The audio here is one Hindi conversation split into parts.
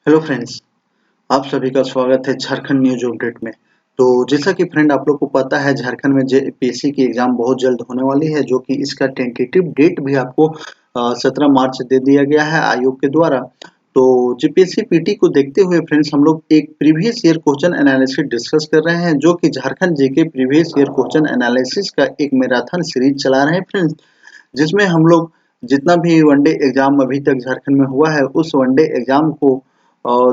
हेलो फ्रेंड्स, आप सभी का स्वागत है झारखंड न्यूज अपडेट में। तो जैसा कि फ्रेंड आप लोग को पता है, झारखंड में जेपीएससी की एग्जाम बहुत जल्द होने वाली है, जो कि इसका टेंटेटिव डेट भी आपको 17 मार्च दे दिया गया है आयोग के द्वारा। तो जेपीएससी पीटी को देखते हुए फ्रेंड्स हम लोग एक previous year question analysis discuss कर रहे हैं, जो कि Jharkhand GK previous year question analysis का एक मैराथन सीरीज चला रहे हैं फ्रेंड्स, जिसमें हम लोग जितना भी वनडे एग्जाम अभी तक झारखंड में हुआ है उस वनडे एग्जाम को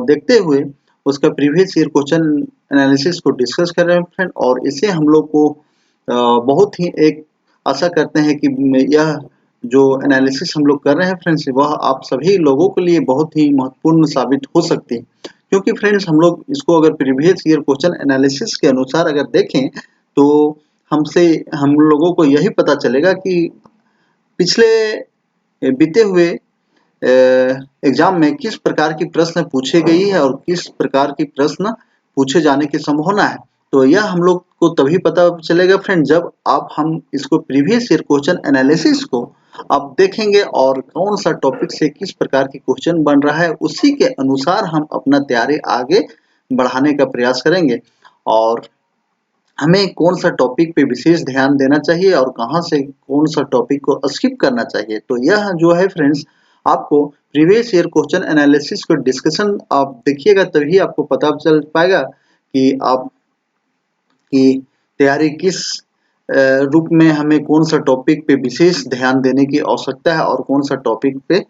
देखते हुए उसका प्रीवियस ईयर क्वेश्चन एनालिसिस को डिस्कस कर रहे हैं फ्रेंड। और इसे हम लोग को बहुत ही एक आशा करते हैं कि यह जो एनालिसिस हम लोग कर रहे हैं फ्रेंड्स, वह आप सभी लोगों के लिए बहुत ही महत्वपूर्ण साबित हो सकती है। क्योंकि फ्रेंड्स हम लोग इसको अगर प्रीवियस ईयर क्वेश्चन एनालिसिस के अनुसार अगर देखें तो हम लोगों को यही पता चलेगा कि पिछले बीते हुए एग्जाम में किस प्रकार की प्रश्न पूछे गई है और किस प्रकार की प्रश्न पूछे जाने की संभावना है। तो यह हम लोग को तभी पता चलेगा फ्रेंड, जब हम इसको प्रीवियस ईयर क्वेश्चन एनालिसिस को आप देखेंगे और कौन सा टॉपिक से किस प्रकार की क्वेश्चन बन रहा है, उसी के अनुसार हम अपना तैयारी आगे बढ़ाने का प्रयास करेंगे और हमें कौन सा टॉपिक पे विशेष ध्यान देना चाहिए और कहाँ से कौन सा टॉपिक को स्किप करना चाहिए। तो यह जो है फ्रेंड्स, आपको प्रीवियस ईयर क्वेश्चन एनालिसिस को डिस्कशन आप देखिएगा, तभी आपको पता चल पाएगा कि आप की तैयारी किस रूप में हमें कौन सा टॉपिक पे विशेष ध्यान देने की आवश्यकता है और कौन सा टॉपिक पे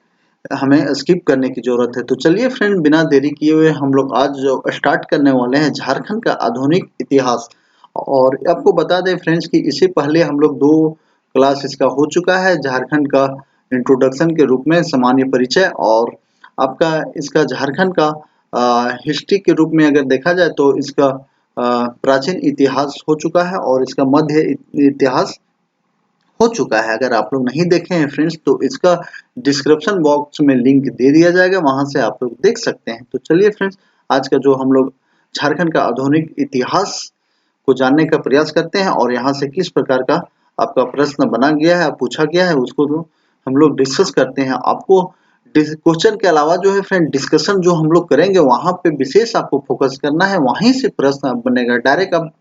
हमें स्किप करने की जरूरत है। तो चलिए फ्रेंड, बिना देरी किए हुए हम लोग आज जो स्टार्ट करने वाले हैं झारखंड का आधुनिक इतिहास। और आपको बता दें फ्रेंड्स कि इससे पहले हम लोग 2 क्लास इसका हो चुका है, झारखंड का इंट्रोडक्शन के रूप में सामान्य परिचय, और आपका इसका झारखंड का हिस्ट्री के रूप में अगर देखा जाए तो इसका प्राचीन इतिहास हो चुका है और इसका मध्य इतिहास हो चुका है। अगर आप लोग नहीं देखे हैं फ्रेंड्स तो इसका डिस्क्रिप्शन बॉक्स में लिंक दे दिया जाएगा, वहां से आप लोग देख सकते हैं। तो चलिए फ्रेंड्स, आज का जो हम लोग झारखंड का आधुनिक इतिहास को जानने का प्रयास करते हैं और यहाँ से किस प्रकार का आपका प्रश्न बना गया है, पूछा गया है, उसको तो हम लोग डिस्कस करते हैं। आपको क्वेश्चन के अलावा जो है फ्रेंड, डिस्कशन जो हम लोग करेंगे वहां पे विशेष आपको फोकस करना है, वहीं से प्रश्न बनेगा। डायरेक्ट आप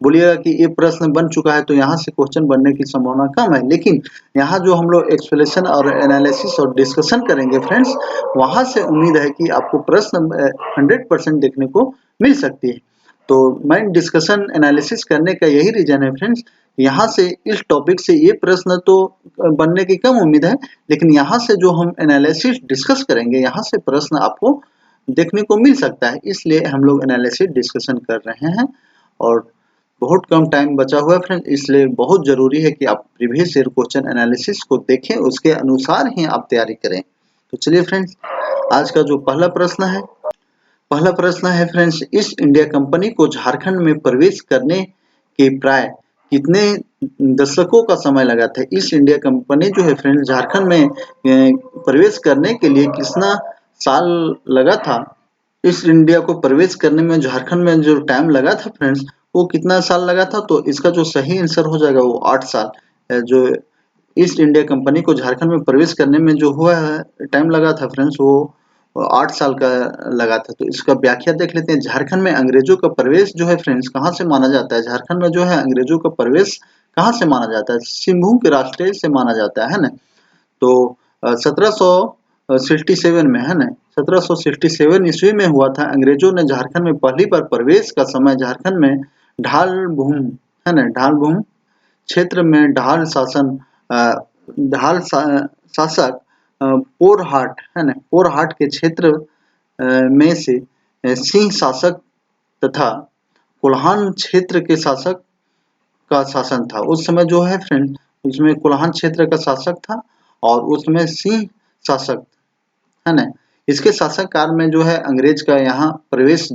बोलिएगा कि ये प्रश्न बन चुका है तो यहाँ से क्वेश्चन बनने की संभावना कम है, लेकिन यहाँ जो हम लोग एक्सप्लेनेशन और एनालिसिस और डिस्कशन करेंगे फ्रेंड्स, वहां से उम्मीद है कि आपको प्रश्न 100% देखने को मिल सकती है। तो मैं डिस्कशन एनालिसिस करने का यही रीजन है फ्रेंड्स, यहाँ से इस टॉपिक से ये प्रश्न तो बनने की कम उम्मीद है, लेकिन यहाँ से जो हम एनालिसिस डिस्कस करेंगे यहाँ से प्रश्न आपको देखने को मिल सकता है, इसलिए हम लोग एनालिसिस डिस्कशन कर रहे हैं। और बहुत कम टाइम बचा हुआ है फ्रेंड, इसलिए बहुत जरूरी है कि आप प्रीवियस ईयर क्वेश्चन एनालिसिस को देखें, उसके अनुसार ही आप तैयारी करें। तो चलिए फ्रेंड्स, आज का जो पहला प्रश्न है फ्रेंड्स, ईस्ट इंडिया कंपनी को झारखंड में प्रवेश करने के प्राय कितने दशकों का समय लगा था। ईस्ट इंडिया कंपनी जो है फ्रेंड्स, झारखंड में प्रवेश करने के लिए कितना साल लगा था। ईस्ट इंडिया को प्रवेश करने में झारखंड में जो टाइम लगा था फ्रेंड्स, वो कितना साल लगा था। तो इसका जो सही आंसर हो जाएगा वो 8 साल। जो ईस्ट इंडिया कंपनी को झारखंड में प्रवेश करने में जो हुआ है टाइम लगा था फ्रेंड्स, वो 8 साल का लगा था। तो इसका व्याख्या देख लेते हैं। झारखंड में अंग्रेजों का प्रवेश जो है फ्रेंड्स कहाँ से माना जाता है। झारखंड में जो है अंग्रेजों का प्रवेश कहाँ से माना जाता है, सिंहभूम के राष्ट्र से माना जाता है ना। तो 1767 में है ना, 1767 ईस्वी में हुआ था। अंग्रेजों ने झारखंड में पहली बार प्रवेश का समय झारखंड में ढाल भूम है ना, ढाल भूम क्षेत्र में शासक पोरहाट है ना, पोरहाट के क्षेत्र में से सिंह शासक तथा कोल्हान क्षेत्र के शासक का शासन था। उस समय जो है फ्रेंड, उसमें कोल्हान क्षेत्र का शासक था और उसमें सिंह शासक है ना। इसके शासक काल में जो है अंग्रेज का यहाँ प्रवेश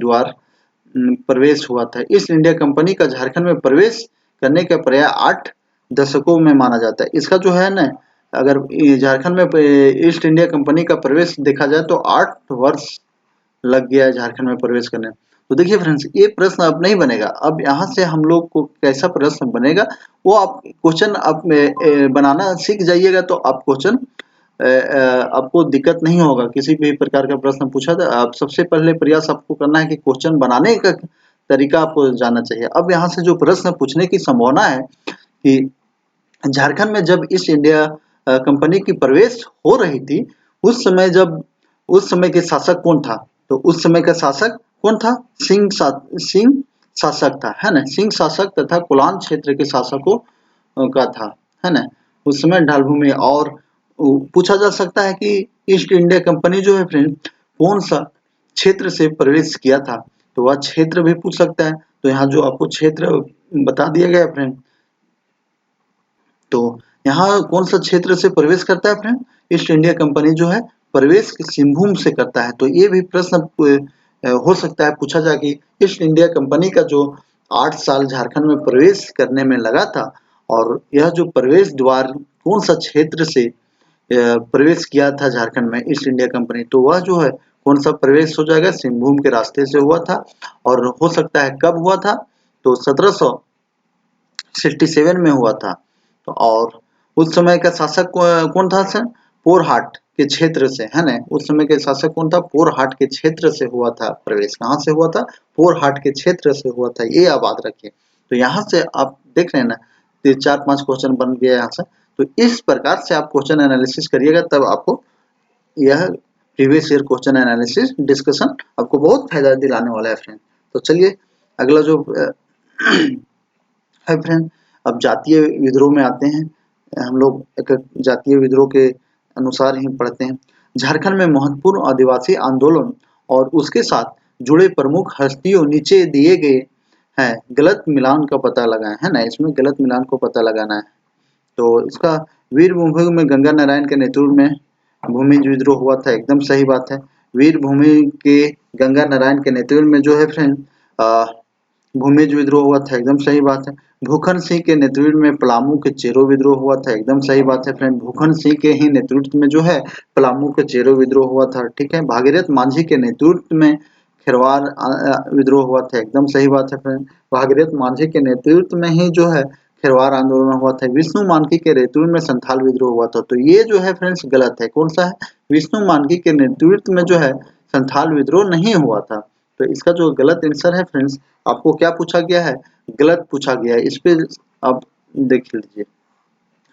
हुआ था। ईस्ट इंडिया कंपनी का झारखंड में प्रवेश करने का प्रयास 8 दशकों में माना जाता है। इसका जो है ना, अगर झारखंड में ईस्ट इंडिया कंपनी का प्रवेश देखा जाए तो 8 वर्ष लग गया है झारखंड में प्रवेश करने। तो देखिए फ्रेंड्स, ये प्रश्न अब नहीं बनेगा। अब यहाँ से हम लोग को कैसा प्रश्न बनेगा, वो आप क्वेश्चन आप बनाना सीख जाइएगा तो आप क्वेश्चन आपको दिक्कत नहीं होगा। किसी भी प्रकार का प्रश्न पूछा था, आप सबसे पहले प्रयास आपको करना है कि क्वेश्चन बनाने का तरीका आपको जानना चाहिए। अब यहाँ से जो प्रश्न पूछने की संभावना है कि झारखंड में जब ईस्ट इंडिया कंपनी की प्रवेश हो रही थी, उस समय के शासक कौन था? तो उस समय का शासक कौन था? सिंह शासक था, है ना? सिंह शासक तथा कोलान क्षेत्र के शासकों का था, है ना? उस समय ढालभूमि। और पूछा जा सकता है कि ईस्ट इंडिया कंपनी जो है फ्रेंड कौन सा क्षेत्र से प्रवेश किया था? तो वह क्षेत्र भी पूछ सकता है। तो यहाँ जो आपको क्षेत्र बता दिया गया फ्रेंड, तो यहाँ कौन सा क्षेत्र से प्रवेश करता है फ्रेंड? ईस्ट इंडिया कंपनी जो है प्रवेश सिंहभूम से करता है। तो ये भी प्रश्न हो सकता है पूछा जाए कि ईस्ट इंडिया कंपनी का जो 8 साल झारखंड में प्रवेश करने में लगा था, और यह जो प्रवेश द्वार कौन सा क्षेत्र से प्रवेश किया था झारखंड में ईस्ट इंडिया कंपनी? तो वह जो है कौन सा प्रवेश हो जाएगा? सिंहभूम के रास्ते से हुआ था। और हो सकता है कब हुआ था? तो 1767 में हुआ था। तो और उस समय का शासक कौन था सर? पोरहाट के क्षेत्र से, है ना? उस समय के शासक कौन था? पोरहाट के क्षेत्र से हुआ था प्रवेश। कहाँ से हुआ था? पोरहाट के क्षेत्र से हुआ था। ये आप याद रखिए। तो यहाँ से आप देख रहे हैं ना, तो 4-5 क्वेश्चन बन गया यहाँ से। तो इस प्रकार से आप क्वेश्चन एनालिसिस करिएगा, तब आपको यह previous year question analysis discussion आपको बहुत फायदा दिलाने वाला है फ्रेंड। तो चलिए अगला जो है फ्रेंड, अब जातीय विद्रोह में आते हैं। हम लोग एक जातीय विद्रोह के अनुसार ही पढ़ते हैं। झारखंड में महत्वपूर्ण आदिवासी आंदोलन और उसके साथ जुड़े प्रमुख हस्तियों नीचे दिए गए हैं। गलत मिलान का पता लगाएं, है ना? इसमें गलत मिलान को पता लगाना है। तो इसका वीरभूमि में गंगा नारायण के नेतृत्व में भूमिज विद्रोह हुआ था, एकदम सही बात है। वीरभूमि के गंगा नारायण के नेतृत्व में जो है फ्रेंड भूमिज विद्रोह हुआ था, एकदम सही बात है। भूखन सिंह के नेतृत्व में पलामू के चेरो विद्रोह हुआ था, एकदम सही बात है फ्रेंड। भूखन सिंह के ही नेतृत्व में जो है पलामू के चेरो विद्रोह हुआ था, ठीक है। भागीरथ मांझी के नेतृत्व में खिरवार विद्रोह हुआ था, एकदम सही बात है फ्रेंड। भागीरथ मांझी के नेतृत्व में ही जो है खिरवार आंदोलन हुआ था। विष्णु मानकी के नेतृत्व में संथाल विद्रोह हुआ था। तो ये जो है फ्रेंड्स गलत है। कौन सा है? विष्णु मानकी के नेतृत्व में जो है संथाल विद्रोह नहीं हुआ था। तो इसका जो गलत आंसर है फ्रेंड्स, आपको क्या पूछा गया है? गलत पूछा गया है। इस पे आप देख लीजिए,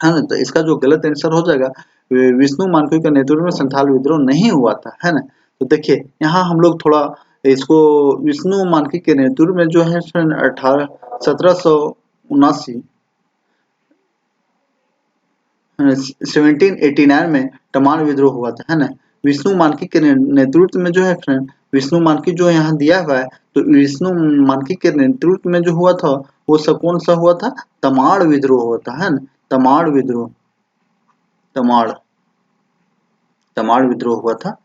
है ना? तो इसका जो गलत आंसर हो जाएगा, विष्णु मानकी के नेतृत्व में संथाल विद्रोह नहीं हुआ था, है ना? तो देखिए यहाँ हम लोग थोड़ा इसको विष्णु मानकी के नेतृत्व में जो है 1789 में तमाड़ विद्रोह हुआ था, है ना? विष्णु मानकी के नेतृत्व में जो है फ्रेंड, विष्णु मानकी जो यहाँ दिया हुआ है, तो विष्णु मानकी के नेतृत्व में जो हुआ था वो सब कौन सा हुआ था? तमाड़ विद्रोह हुआ था, है ना? तमाड़ विद्रोह, तमाड़ विद्रोह हुआ था।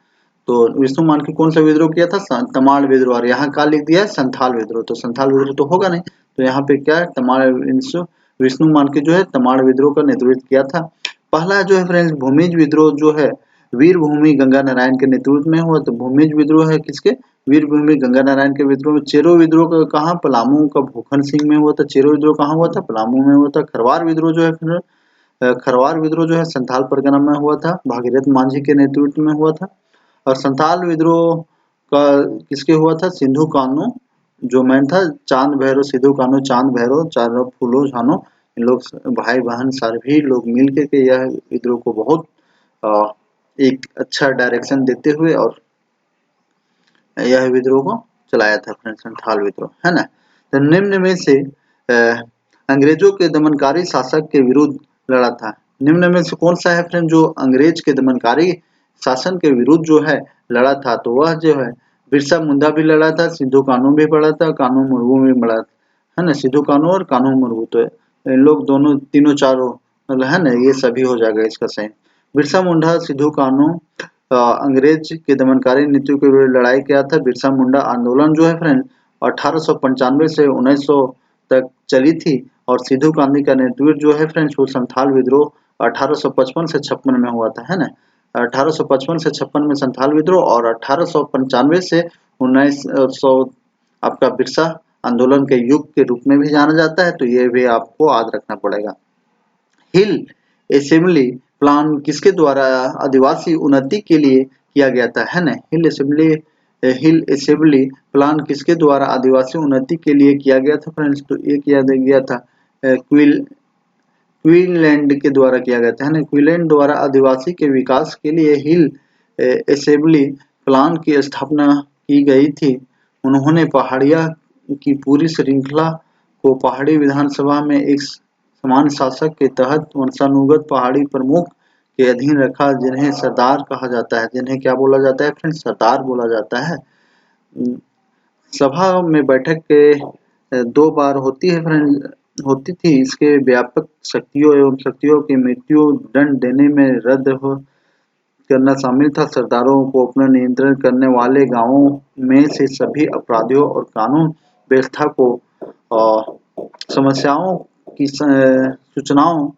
तो विष्णु मानकी कौन सा विद्रोह किया था? तमाड़ विद्रोह। और यहाँ क्या लिख दिया है? संथाल विद्रोह। तो संथाल विद्रोह तो होगा नहीं, तो यहाँ पे क्या है? विष्णु मानकी जो है तमाड़ विद्रोह का नेतृत्व किया था। पहला जो है फ्रेंड्स भूमिज विद्रोह जो है वीरभूमि गंगा नारायण के नेतृत्व में हुआ। तो भूमिज विद्रोह है किसके? वीरभूमि गंगा नारायण के विद्रोह में। चेरो विद्रोह का कहाँ? पलामू का भूखन सिंह में हुआ था। चेरो विद्रोह कहाँ हुआ था? पलामू में हुआ था। खरवार विद्रोह जो है खरवार विद्रोह जो है संथाल परगना में हुआ था, भागीरथ मांझी के नेतृत्व में हुआ था। और संथाल विद्रोह का किसके हुआ था? सिंधु कान्हू जो मैन था, चांद भैरव, सिंधु कान्हू, चांद भैरव, चारों फूलो झानो, इन लोग भाई बहन सभी लोग मिल के यह विद्रोह को बहुत एक अच्छा डायरेक्शन देते हुए और यह विद्रोह को चलाया था फ्रेंड्स, संथाल विद्रोह, है ना? तो निम्न में से अंग्रेजों के दमनकारी शासक के विरुद्ध लड़ा था। निम्न में से कौन सा है फ्रेंड जो अंग्रेज के दमनकारी शासन के विरुद्ध जो है लड़ा था? तो वह जो है बिरसा मुंडा भी लड़ा था, सिद्धू कानू भी लड़ा था, कानू मुर्मू भी लड़ा था, है ना? सिद्धू कानू और कानू मुर्मू, तो इन लोग दोनों तीनों चारों मतलब है ना, ये सभी हो जाएगा इसका सही। बिरसा मुंडा, सिद्धू कानू अंग्रेज के दमनकारी नीतियों के विरुद्ध लड़ाई किया था। बिरसा मुंडा आंदोलन जो है फ्रेंड 1895 से 1900 तक चली थी। और सिद्धू कान्हू का नेतृत्व जो है फ्रेंड्स वो संथाल विद्रोह 1855 से 56 में हुआ था, है ना? 1855 से 56 में संथाल विद्रोह और 1895 से 1900 आपका बिरसा आंदोलन के युग के रूप में भी जाना जाता है। तो ये भी आपको याद रखना पड़ेगा। हिल असेंबली प्लान किसके द्वारा आदिवासी उन्नति के लिए किया गया था, है ना। हिल असेंबली प्लान किसके द्वारा आदिवासी उन्नति के लिए किया गया था फ्रेंड्स, तो ये किया गया था क्वीनलैंड के द्वारा किया गया था, है ना। क्वीनलैंड द्वारा आदिवासी के विकास के लिए हिल असेंबली प्लान की स्थापना की गई थी। उन्होंने पहाड़िया की पूरी श्रृंखला को पहाड़ी विधानसभा में एक समान शासक के तहत वंशानुगत पहाड़ी प्रमुख के अधीन रखा, जिन्हें सरदार कहा जाता है। जिन्हें क्या बोला जाता है फ्रेंड्स, सरदार बोला जाता है। सभा में बैठक के 2 बार होती थी। इसके व्यापक शक्तियों एवं शक्तियों की मृत्यु दंड देने में रद्द करना शामिल था। सरदारों को अपना नियंत्रण करने वाले गांवों में से सभी अपराधियों और कानून व्यवस्था को समस्याओं की सूचनाओं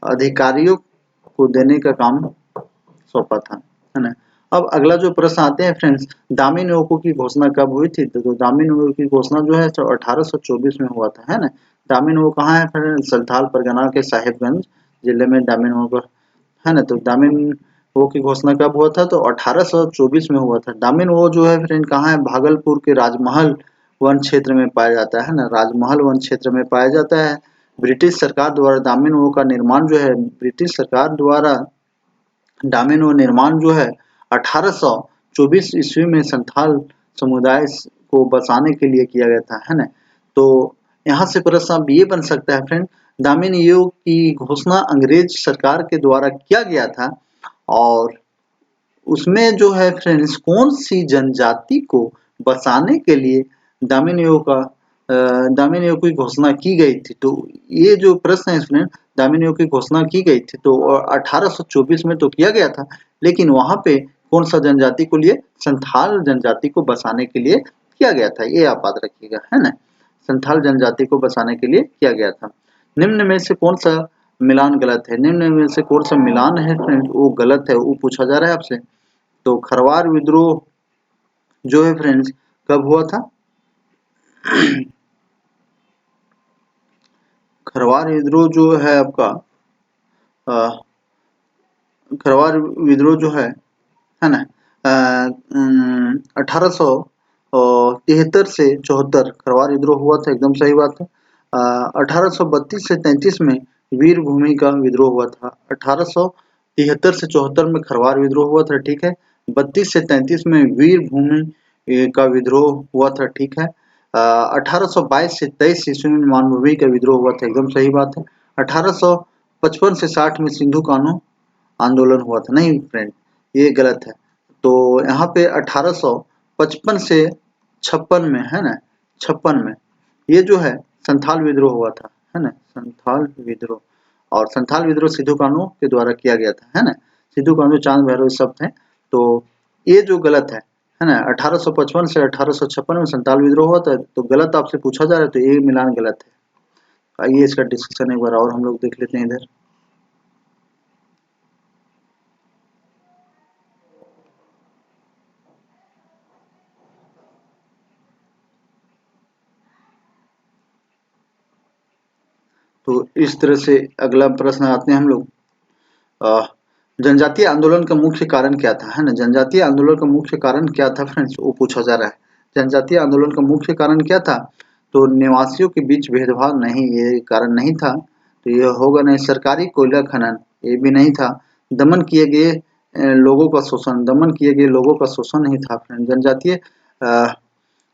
अधिकारियों को देने का काम सौंपा था, है ना। अब अगला जो प्रश्न आते हैं फ्रेंड्स, दामी नोको की घोषणा कब हुई थी, तो दामी नोको की घोषणा जो है 1824 में हुआ था, है ना। दामी नोको कहाँ है फ्रेंड्स, संथाल परगना के साहिबगंज जिले में दामी नोको, है ना। तो दामी नोको की घोषणा कब हुआ था, तो 1824 में हुआ था। दामी नोको जो है फ्रेंड कहाँ है, भागलपुर के राजमहल वन क्षेत्र में पाया जाता है ना, राजमहल वन क्षेत्र में पाया जाता है। ब्रिटिश सरकार द्वारा दामी नोको का निर्माण जो है, ब्रिटिश सरकार द्वारा दामी नोको निर्माण जो है 1824 ईस्वी में संथाल समुदाय को बसाने के लिए किया गया था, है ना। तो यहाँ से प्रश्न अब ये बन सकता है फ्रेंड, दामी नोको की घोषणा अंग्रेज सरकार के द्वारा किया गया था और उसमें जो है फ्रेंड्स कौन सी जनजाति को बसाने के लिए दामी नोको की घोषणा की गई थी। तो ये जो प्रश्न है फ्रेंड, दामी नोको की घोषणा की गई थी तो 1824 में तो किया गया था, लेकिन वहां पे कौन सा जनजाति को लिए, संथाल जनजाति को बसाने के लिए किया गया था, ये आप याद रखिएगा, है ना। संथाल जनजाति को बसाने के लिए किया गया था। निम्न में से कौन सा मिलान गलत है, निम्न में से कौन सा मिलान है फ्रेंड वो गलत है, वो पूछा जा रहा है आपसे। तो खरवार विद्रोह जो है फ्रेंड्स कब हुआ था, खरवार विद्रोह जो है आपका खरवार विद्रोह जो है ना 1873 से 74 खरवार विद्रोह हुआ था, एकदम सही बात है। 1832 से 33 में वीर भूमि का विद्रोह हुआ था। 1873 से 74 में खरवार विद्रोह हुआ था, ठीक है। 32 से 33 में वीर भूमि का विद्रोह हुआ था, ठीक है। 1822 से 23 ईस्वी में मानभूमि का विद्रोह हुआ था, एकदम सही बात है। 1855 से 60 में सिंधु कानू आंदोलन हुआ था, नहीं फ्रेंड ये गलत है। तो यहाँ पे 1855 से 56 में, है ना, 56 में ये जो है संथाल विद्रोह हुआ था, है ना, संथाल विद्रोह। और संथाल विद्रोह सिद्धू कानू के द्वारा किया गया था, है ना। सिद्धू कानू चांद भैरव शब्द है, तो ये जो गलत है ना। 1855 से 1856 में संथाल विद्रोह हुआ था, तो गलत आपसे पूछा जा रहा है, तो ये मिलान गलत है। आइए इसका डिस्कशन एक बार और हम लोग देख लेते हैं इधर। तो इस तरह से अगला प्रश्न आते हैं हम लोग, जनजातीय आंदोलन का मुख्य कारण क्या था, है ना। जनजातीय आंदोलन का मुख्य कारण क्या था फ्रेंड्स, वो पूछा जा रहा है। जनजातीय आंदोलन का मुख्य कारण क्या था, तो निवासियों के बीच भेदभाव नहीं, ये कारण नहीं था, तो ये होगा नहीं। सरकारी कोयला खनन, ये भी नहीं था। दमन किए गए लोगों का शोषण, दमन किए गए लोगों का शोषण नहीं था फ्रेंड।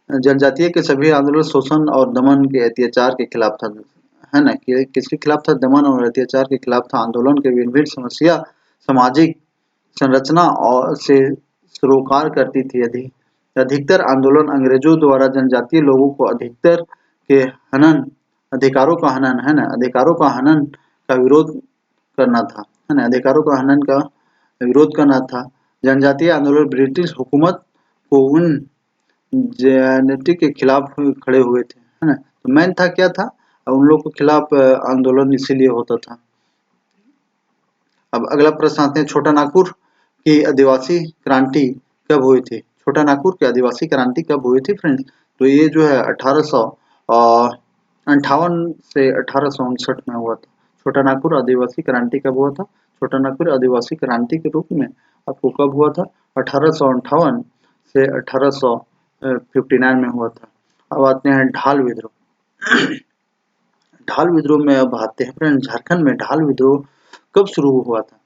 जनजातीय के सभी आंदोलन शोषण और दमन के अत्याचार के खिलाफ था, है ना। किसके खिलाफ था, दमन और अत्याचार के खिलाफ था। आंदोलन के विभिन्न समस्या सामाजिक संरचना और से सरोकार करती थी। अधिकतर आंदोलन अंग्रेजों द्वारा जनजातीय लोगों को अधिकतर के हनन, अधिकारों का हनन, है ना, अधिकारों का हनन का विरोध करना था, है ना, अधिकारों का हनन का विरोध करना था। जनजातीय आंदोलन ब्रिटिश हुकूमत को उन जेनेटिक के खिलाफ खड़े हुए थे, है ना। तो मेन था क्या था, उन लोग के खिलाफ आंदोलन इसीलिए होता था। अब अगला प्रश्न आते हैं, छोटा नागपुर की आदिवासी क्रांति कब हुई थी, छोटा नागपुर की आदिवासी क्रांति कब हुई थी फ्रेंड्स, तो ये जो है 1858 से 1859 में हुआ था। छोटा नागपुर आदिवासी क्रांति कब हुआ था, छोटा नागपुर आदिवासी क्रांति के रूप में आपको कब हुआ था? 1858 से 1859 में हुआ था। अब आते हैं ढाल विद्रोह। ढाल विद्रोह में अब आते हैं फ्रेंड्स, झारखंड में ढाल विद्रोह कब शुरू हुआ था?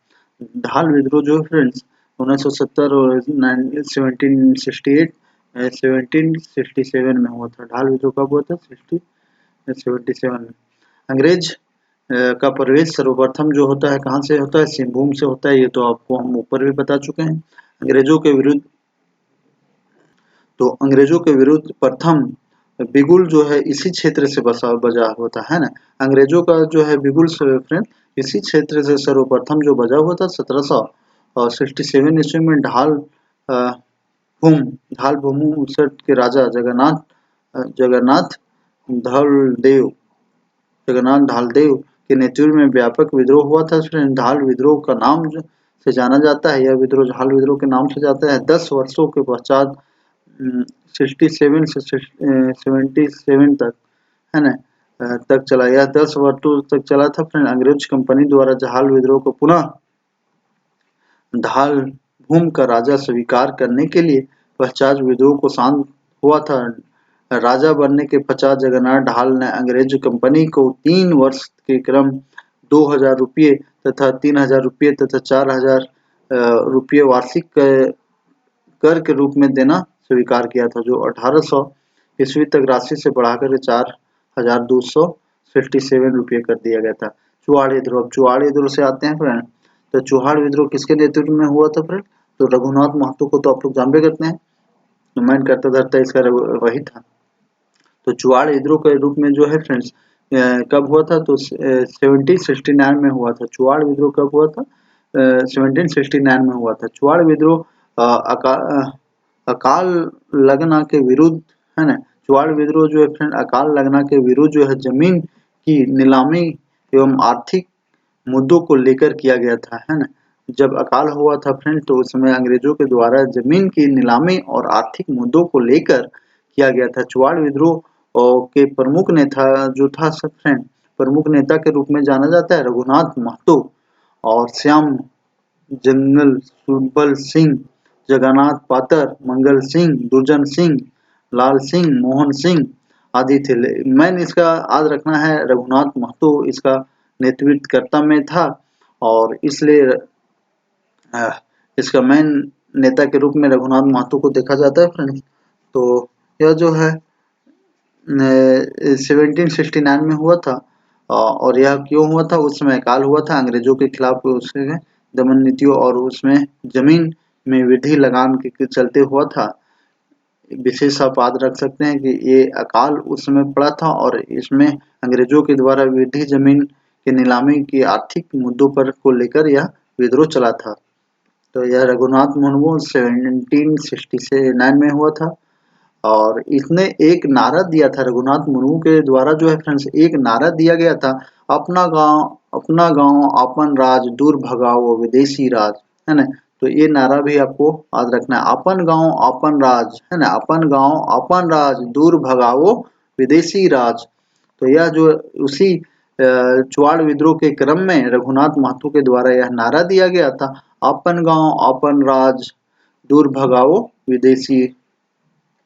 ढाल विद्रोह जो है फ्रेंड्स 1970 और 1768 1767 में हुआ था। ढाल विद्रोह कब हुआ था? 1767 में। अंग्रेज का प्रवेश सर्वप्रथम जो होता है कहाँ से होता है? सिंहभूम से होता है। ये तो आपको हम ऊपर भी बता चुके हैं। अंग्रेजों के विरुद्ध प्रथम बिगुल जो है इसी क्षेत्र से बजा होता है ना। अंग्रेजों का जो है बिगुल फ्रेंड इसी क्षेत्र से सर्वप्रथम जो बजा हुआ था 1767 ईस्वी में ढाल भूमि के राजा जगन्नाथ ढालदेव के नेतृत्व में व्यापक विद्रोह हुआ था। ढाल विद्रोह का नाम से जाना जाता है। यह विद्रोह ढाल विद्रोह के नाम से जाता है। 10 वर्षों के पश्चात 67 से 77 तक है ना तक चला। यह 10 वर्षों तक चला था। फिर अंग्रेज कंपनी द्वारा ढाल विद्रोह को पुनः ढाल भूमि का राजा स्वीकार करने के लिए पश्चात विद्रोह को शांत हुआ था। राजा बनने के पश्चात जगन्नाथ ढाल ने अंग्रेज कंपनी को 3 वर्ष के क्रम 2000 रुपये तथा 3000 रुपये तथा 4000 रुपये वार्षिक कर के रूप में देना स्वीकार किया था, जो 1800 ईस्वी तक राशि से बढ़ाकर 4267 रुपये कर दिया गया था। चुहाड़ विद्रोह। अब चुहाड़ विद्रोह से आते हैं फ्रेंड। तो चुहाड़ विद्रोह किसके नेतृत्व में हुआ था फ्रेंड? तो रघुनाथ महतो को तो आप लोग जानते करते हैं, तो मैन करता धरता इसका वही था। तो चुहाड़ विद्रोह के रूप में जो है फ्रेंड्स कब हुआ था? तो 1769 में हुआ था। चुहाड़ विद्रोह कब हुआ था? 1769 में हुआ था। चुहाड़ विद्रोह अकाल लगना के विरुद्ध है ना। चुहाड़ विद्रोह जो है फ्रेंड अकाल लगना के विरुद्ध जो है जमीन की नीलामी एवं आर्थिक मुद्दों को लेकर किया गया था, है ना। जब अकाल हुआ था फ्रेंड तो उस समय अंग्रेजों के द्वारा जमीन की नीलामी और आर्थिक मुद्दों को लेकर किया गया था। चुहाड़ विद्रोह के प्रमुख नेता जो था सब फ्रेंड प्रमुख नेता के रूप में जाना जाता है रघुनाथ महतो और श्याम जंगल सुबल सिंह, जगन्नाथ पातर, मंगल सिंह, दुर्जन सिंह, लाल सिंह, मोहन सिंह आदि थे। मैंने इसका याद रखना है रघुनाथ महतो इसका नेतृत्वकर्ता में था और इसलिए इसका मेन नेता के रूप में रघुनाथ महतो को देखा जाता है फ्रेंड्स। तो यह जो है 1769 में हुआ था और यह क्यों हुआ था? उस समय अकाल हुआ था अंग्रेजों के खिलाफ उसके दमन नीतियों और उसमें जमीन में वृद्धि लगान के चलते हुआ था। विशेष आप याद रख सकते हैं कि ये अकाल उस समय पड़ा था और इसमें अंग्रेजों के द्वारा वृद्धि जमीन की नीलामी की आर्थिक मुद्दों पर को लेकर यह विद्रोह चला था। तो यह रघुनाथ मुर्मू 1769 में हुआ था और इसने एक नारा दिया था रघुनाथ मुर्मू के द्वारा जो है फ्रेंड्स एक नारा दिया गया था, अपना गांव अपन राज दूर भगाओ विदेशी राज, है ना। तो ये नारा भी आपको याद रखना है, अपन गांव अपन राज, है ना, अपन गांव अपन राज दूर भगाओ विदेशी राज। तो यह जो उसी चुहाड़ विद्रोह के क्रम में रघुनाथ महतो के द्वारा यह नारा दिया गया था, अपन गांव अपन राज दूर भगाओ विदेशी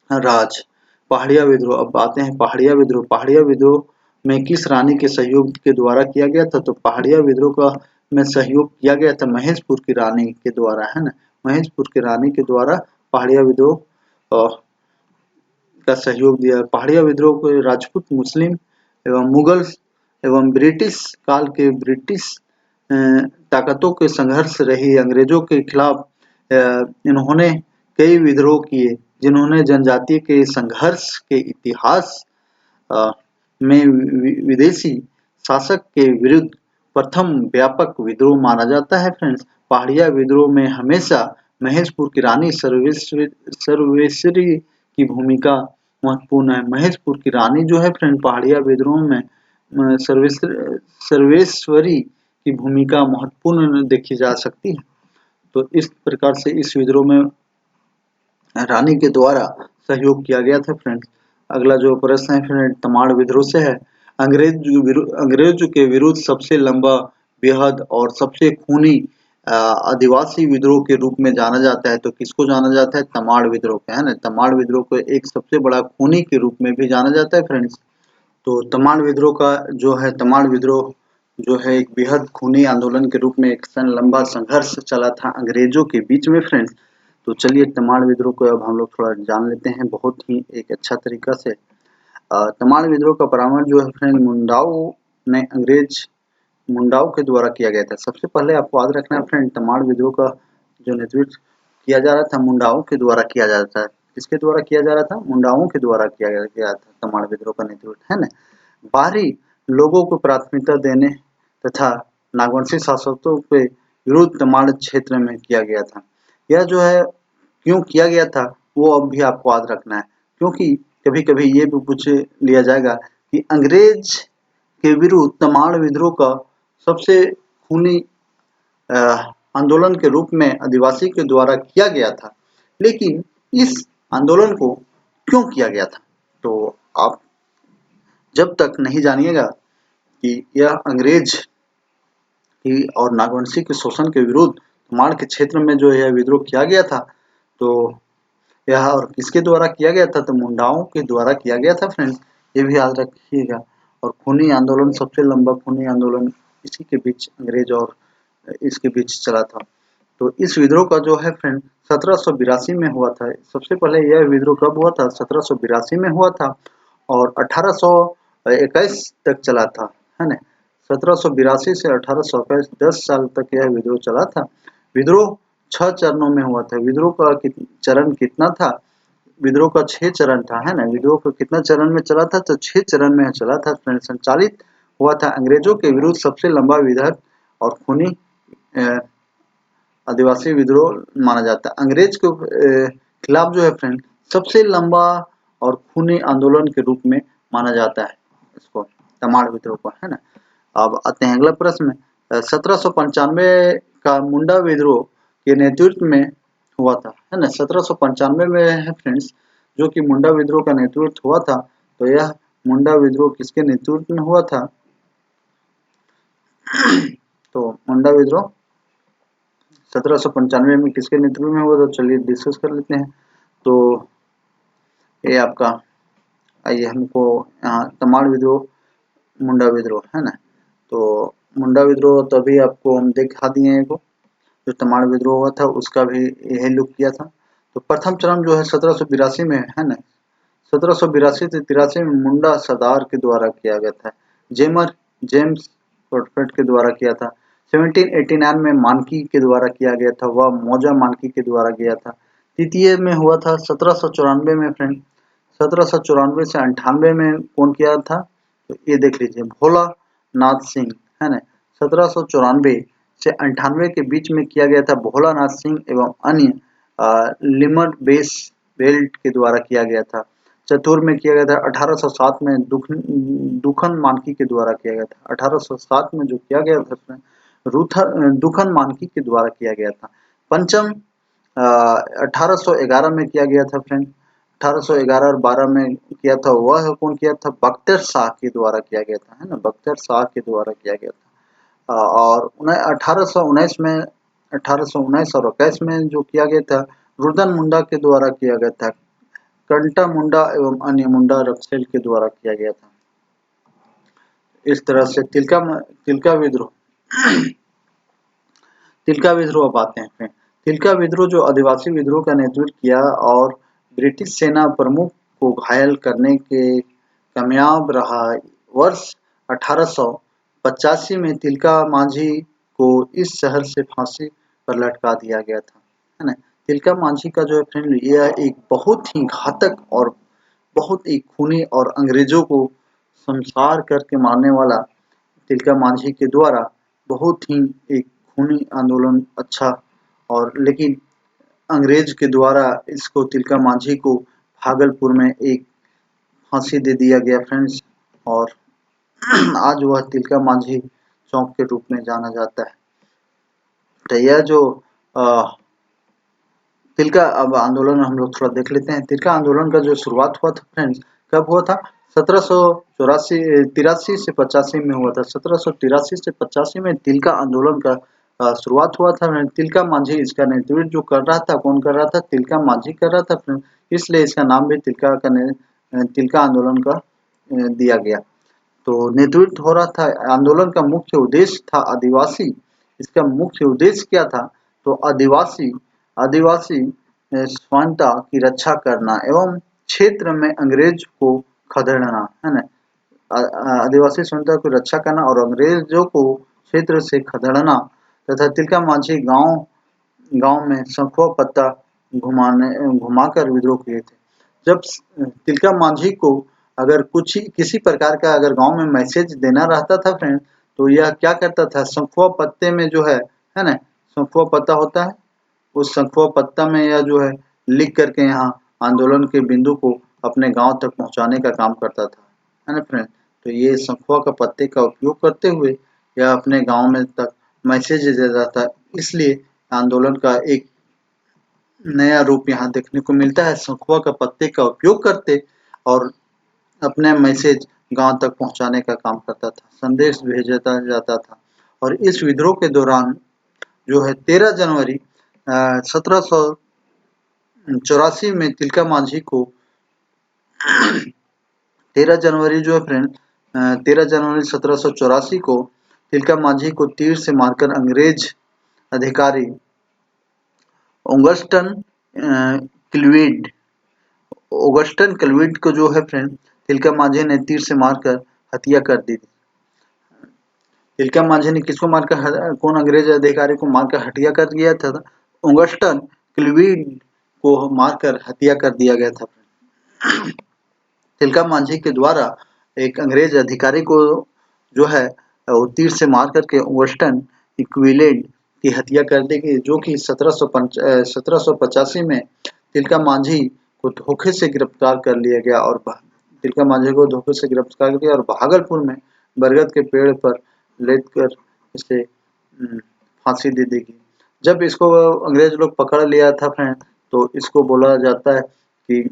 राज। पहाड़िया विद्रोह। अब आते हैं पहाड़िया विद्रोह। पहाड़िया विद्रोह में किस रानी के सहयोग के द्वारा किया गया था? तो पहाड़िया विद्रोह का में सहयोग किया गया था महेशपुर की रानी के द्वारा, है ना। महेशपुर की रानी के द्वारा पहाड़िया विद्रोह का सहयोग दिया। पहाड़िया विद्रोह को राजपूत, मुस्लिम एवं मुगल एवं ब्रिटिश काल के ब्रिटिश ताकतों के संघर्ष रही अंग्रेजों के खिलाफ इन्होंने कई विद्रोह किए जिन्होंने जनजाति के संघर्ष के इतिहास में विदेशी शासक के विरुद्ध प्रथम व्यापक विद्रोह माना जाता है फ्रेंड्स। पहाड़िया विद्रोह में हमेशा महेशपुर की रानी सर्वेश्वरी की भूमिका महत्वपूर्ण है। महेशपुर की रानी जो है फ्रेंड पहाड़िया विद्रोह में सर्वेश्वरी की भूमिका महत्वपूर्ण देखी जा सकती है। तो इस प्रकार से इस विद्रोह में रानी के द्वारा सहयोग किया गया था फ्रेंड्स। अगला जो प्रश्न है फ्रेंड तमाड़ विद्रोह से है। अंग्रेज के विरुद्ध सबसे लंबा बेहद और सबसे खूनी आदिवासी विद्रोह के रूप में जाना जाता है। तो किसको जाना जाता है? तमाड़ विद्रोह को, है ना? तमाड़ विद्रोह को एक सबसे बड़ा खूनी के रूप में भी जाना जाता है फ्रेंड्स। तो तमाड़ विद्रोह का जो है, तमाड़ विद्रोह जो है एक बेहद खूनी आंदोलन के रूप में एक लंबा संघर्ष चला था अंग्रेजों के बीच में फ्रेंड्स। तो चलिए तमाड़ विद्रोह को अब हम लोग थोड़ा जान लेते हैं बहुत ही एक अच्छा तरीका से। तमाड़ विद्रोह का प्रारंभ जो है फ्रेंड मुंडाओ ने अंग्रेज मुंडाओं के द्वारा किया गया था। सबसे पहले आपको याद रखना है फ्रेंड, तमाड़ विद्रोह का जो नेतृत्व किया जा रहा था मुंडाओं के द्वारा किया जाता है। किसके द्वारा किया जा रहा था? मुंडाओं के द्वारा किया गया था तमाड़ विद्रोह का नेतृत्व, है ना? बाहरी लोगों को प्राथमिकता देने तथा नागवंशी शासकों के विरुद्ध तमाड़ क्षेत्र में किया गया था। यह जो है क्यों किया गया था वो अब भी आपको याद रखना है, क्योंकि कभी-कभी ये भी पूछ लिया जाएगा कि अंग्रेज के विरुद्ध तमाड़ विद्रोह का सबसे खूनी आंदोलन के रूप में आदिवासी के द्वारा किया गया था, लेकिन इस आंदोलन को क्यों किया गया था? तो आप जब तक नहीं जानिएगा कि यह अंग्रेज की और नागवंशी के शोषण के विरुद्ध तमाड़ के क्षेत्र में जो यह विद्रोह किया गया था, तो यह और किसके द्वारा किया गया था? तो मुंडाओं के द्वारा किया गया था फ्रेंड्स, ये भी याद रखिएगा। और खूनी आंदोलन, सबसे लंबा खूनी आंदोलन इसी के बीच अंग्रेज और इसके बीच चला था। तो इस विद्रोह का जो है फ्रेंड 1782 में हुआ था। सबसे पहले यह विद्रोह कब हुआ था? 1782 में हुआ था और 1821 तक चला था, है ना? 1782 से 1821 10 साल तक यह विद्रोह चला था। विद्रोह 6 चरणों में हुआ था। विद्रोह का चरण कितना था? विद्रोह का 6 चरण था, है ना? विद्रोह का कितना चरण में चला था? तो 6 चरण में चला था। संचालित हुआ था अंग्रेजों के विरुद्ध सबसे लंबा विधर और खूनी आदिवासी विद्रोह माना जाता है। अंग्रेज के खिलाफ जो है फ्रेंड सबसे लंबा और खूनी आंदोलन के रूप में माना जाता है इसको, तमाड़ विद्रोह को, है ना? अब आते हैं अगला प्रश्न। 1795 का मुंडा विद्रोह के नेतृत्व में हुआ था, है ना? 1795 में है फ्रेंड्स जो कि मुंडा विद्रोह का नेतृत्व हुआ था। तो यह मुंडा विद्रोह किसके नेतृत्व में हुआ था? तो मुंडा विद्रोह 1795 में किसके नेतृत्व में हुआ? तो चलिए डिस्कस कर लेते हैं। तो ये आपका आइए हमको यहाँ तमाड़ विद्रोह, मुंडा विद्रोह, है ना? तो मुंडा विद्रोह तभी आपको हम दिखा दिए हैं, जो तमाड़ विद्रोह हुआ था उसका भी यही लुक किया था। तो प्रथम चरण जो है 1782 में, है ना? 1782 से 83 में मुंडा सरदार के द्वारा किया गया था। जेम्स कॉटफ्रेड के द्वारा किया था। 1789 में मानकी के द्वारा किया गया था, वह मौजा मानकी के द्वारा किया था। तृतीय में हुआ था 1794 में फ्रेंड। 1794 से 98 में कौन किया था? तो ये देख लीजिए, भोला नाथ सिंह, है ना? 1794 से 98 के बीच में किया गया था भोला नाथ सिंह एवं अन्य लिमर बेस बेल्ट के द्वारा किया गया था। चतुर में किया गया था 1807 में दुखन मानकी के द्वारा किया गया था। 1807 में जो किया गया था दुखन मानकी के द्वारा किया गया था। पंचम 1811 में किया गया था फ्रेंड। 1811 और 12 में किया था, वह कौन किया था? बख्तर शाह के द्वारा किया गया था, है ना? बख्तर शाह के द्वारा किया गया था। और 1819 में 1819 और 21 में जो किया गया था रुदन मुंडा के द्वारा किया गया था। कंटा मुंडा एवं अन्य मुंडा रक्सेल के द्वारा किया गया था। इस तरह से तिलका विद्रोह तिलका विद्रोह अब आते हैं। तिलका विद्रोह जो आदिवासी विद्रोह का नेतृत्व किया और ब्रिटिश सेना प्रमुख को घायल करने के कामयाब रहा। वर्ष 1885 में तिलका मांझी को इस शहर से फांसी पर लटका दिया गया था, है ना? तिलका मांझी का जो है फ्रेंड यह एक बहुत ही घातक और बहुत ही खूनी और अंग्रेजों को संसार करके मारने वाला तिलका मांझी के द्वारा बहुत ही एक खूनी आंदोलन अच्छा, और लेकिन अंग्रेज के द्वारा इसको तिलका मांझी को भागलपुर में एक फांसी दे दिया गया फ्रेंड्स। और आज वह तिलका मांझी चौक के रूप में जाना जाता है। तो यह जो तिलका अब आंदोलन हम लोग थोड़ा देख लेते हैं। तिलका आंदोलन का जो शुरुआत हुआ था फ्रेंड्स कब हुआ था? तिरासी से 85 में हुआ था। 1783 से 85 में तिलका आंदोलन का शुरुआत हुआ था। तिलका मांझी इसका नेतृत्व जो कर रहा था, कौन कर रहा था? तिलका मांझी कर रहा था। इसलिए इसका नाम भी तिलका आंदोलन का दिया गया। तो नेतृत्व हो रहा था। आंदोलन का मुख्य उद्देश्य था आदिवासी, इसका मुख्य उद्देश्य क्या था? तो आदिवासी आदिवासी समानता की रक्षा करना एवं क्षेत्र में अंग्रेज को खदेड़ना, है ना। आदिवासी समानता की रक्षा करना और अंग्रेजों को क्षेत्र से खदेड़ना तथा तिलका मांझी गांव गांव में शंखुआ पत्ता घुमाकर विद्रोह किए थे। जब तिलका मांझी को अगर किसी प्रकार का अगर गांव में मैसेज देना रहता था फ्रेंड, तो यह क्या करता था? शंखुआ पत्ते में जो है ना, शंखुआ पत्ता होता है, उस शंखुआ पत्ता में यह जो है लिख करके यहाँ आंदोलन के बिंदु को अपने गांव तक पहुंचाने का काम करता था, है ना फ्रेंड। तो ये शंखुआ का पत्ते का उपयोग करते हुए यह अपने गांव में तक मैसेज देता था। इसलिए आंदोलन का एक नया रूप यहाँ देखने को मिलता है। शंखुआ का पत्ते का उपयोग करते और अपने मैसेज गांव तक पहुंचाने का काम करता था, संदेश भेजा जाता था। और इस विद्रोह के दौरान जो है 13 जनवरी 1784 में तिलका मांझी को 13 जनवरी जो है फ्रेंड 13 जनवरी 1784 को तिलका मांझी को तीर से मारकर अंग्रेज अधिकारी ऑगस्टन क्लीवेड को जो है फ्रेंड तिलका मांझी ने तीर से मारकर हत्या कर दी थी। तिलका मांझी ने किसको मारकर, कौन अंग्रेज अधिकारी को मारकर हत्या कर दिया था? ऑगस्टन क्लीवेड को मारकर हत्या कर दिया गया था। तिलका मांझी के द्वारा एक अंग्रेज अधिकारी को जो है वो तीर से मार करके ऑगस्टन क्लीवेड की हत्या कर दी गई, जो कि 1785 में तिलका मांझी को धोखे से गिरफ्तार कर लिया गया और तिलका मांझी को धोखे से गिरफ्तार कर लिया और भागलपुर में बरगद के पेड़ पर लेटकर इसे फांसी दे दी गई। जब इसको अंग्रेज लोग पकड़ लिया था फ्रेंड, तो इसको बोला जाता है कि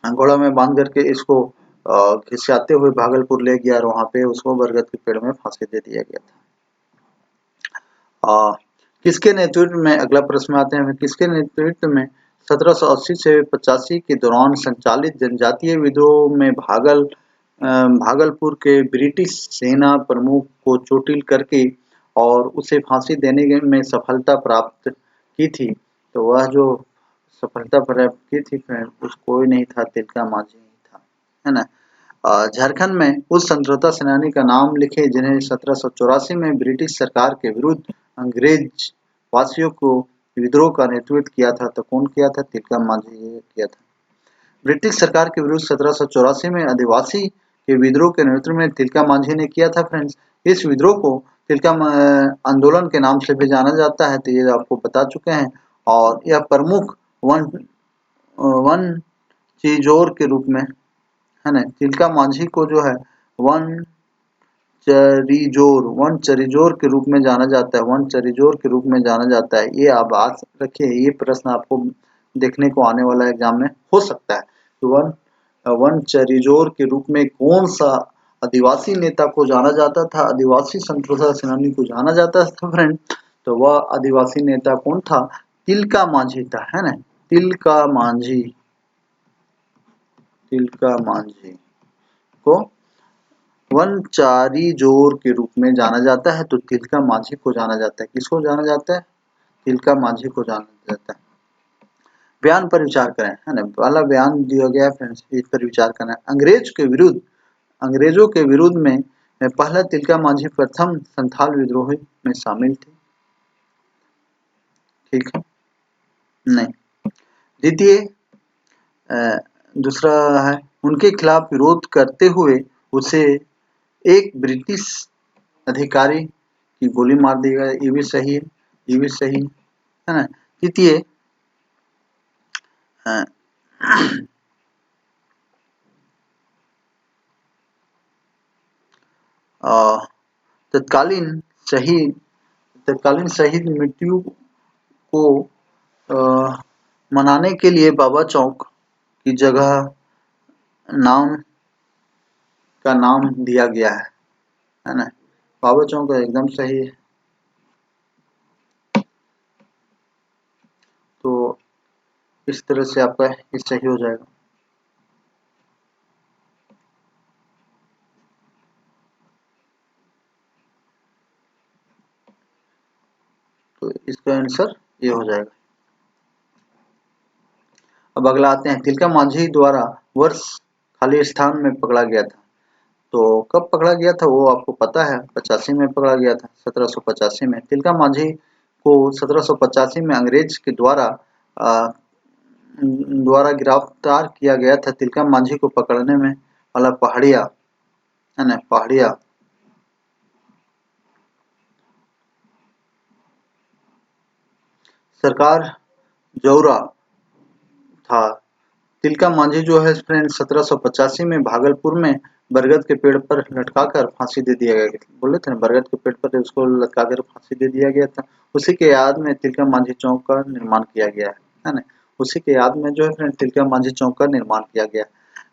घोड़ा में बांध करके इसको खिंचाते हुए भागलपुर ले गया और वहां पे उसको बरगद के पेड़ में फांसी दे दिया गया था। किसके नेतृत्व में, अगला प्रश्न आते हैं, किसके नेतृत्व में 1780 से 85 के दौरान संचालित जनजातीय विद्रोह में भागलपुर के ब्रिटिश सेना प्रमुख को चोटिल करके और उसे फांसी देने में सफलता प्राप्त की थी? तो वह जो सफलता प्राप्त की थी फ्रेंड, उस कोई नहीं था, तिलका मांझी ही था, है ना। झारखंड में उस स्वतंत्रता सेनानी का नाम लिखे जिन्हें 1784 में ब्रिटिश सरकार के विरुद्ध अंग्रेज वासियों को विद्रोह का नेतृत्व किया था। तो कौन किया था? तिलका मांझी किया था। ब्रिटिश सरकार के विरुद्ध 1784 में आदिवासी के विद्रोह के नेतृत्व में तिलका मांझी ने किया था फ्रेंड्स। इस विद्रोह को तिलका आंदोलन के नाम से भी जाना जाता है, तो ये आपको बता चुके हैं। और यह प्रमुख वन चिजोर के रूप में, है ना, तिलका मांझी को जो है वन चरिजोर के रूप में जाना जाता है, वन चरिजोर के रूप में जाना जाता है। ये आप आज रखिए, ये प्रश्न आपको देखने को आने वाला एग्जाम में हो सकता है। तो वन चरिजोर के रूप में कौन सा आदिवासी नेता को जाना जाता था, आदिवासी स्वतंत्रता सेनानी को जाना जाता था फ्रेंड? तो वह आदिवासी नेता कौन था? तिलका मांझी था, है ना। तिलका मांझी को वनचारीजोर के रूप में जाना जाता है। तो तिलका मांझी को जाना जाता है, किसको जाना जाता है? तिलका मांझी को जाना जाता है। बयान पर विचार करें, है ना। पहला बयान दिया गया फ्रेंड्स, इस पर विचार करना है। अंग्रेजों के विरुद्ध में पहला तिलका मांझी प्रथम संथाल विद्रोह में शामिल थे, ठीक है, नहीं। द्वितीय दूसरा है, उनके खिलाफ विरोध करते हुए उसे एक ब्रिटिश अधिकारी की गोली मार दी गई। ये भी सही है, ये भी सही है ना। तृतीय तत्कालीन शहीद मृत्यु को मनाने के लिए बाबा चौक की जगह नाम का नाम दिया गया है ना। बाबर चौक एकदम सही है। तो इस तरह से आपका ये सही हो जाएगा। तो इसका आंसर ये हो जाएगा। अब अगला आते हैं, तिलका मांझी द्वारा वर्ष खाली स्थान में पकड़ा गया था। तो कब पकड़ा गया था वो आपको पता है, 85 में पकड़ा गया था, 1785 में। तिलका मांझी को 1785 में अंग्रेज के द्वारा गिरफ्तार किया गया था। तिलका मांझी को पकड़ने में वाला पहाड़िया है ना, पहाड़िया सरकार जौरा था। तिलका मांझी जो है फ्रेंड 1785 में भागलपुर में बरगद के पेड़ पर लटकाकर फांसी दे दिया गया। बोले थे ना, बरगद के पेड़ पर उसको लटकाकर फांसी दे दिया गया था। उसी के याद में तिलका मांझी चौक का निर्माण किया गया है ना। उसी के याद में जो है फ्रेंड तिलका मांझी चौक का निर्माण किया गया।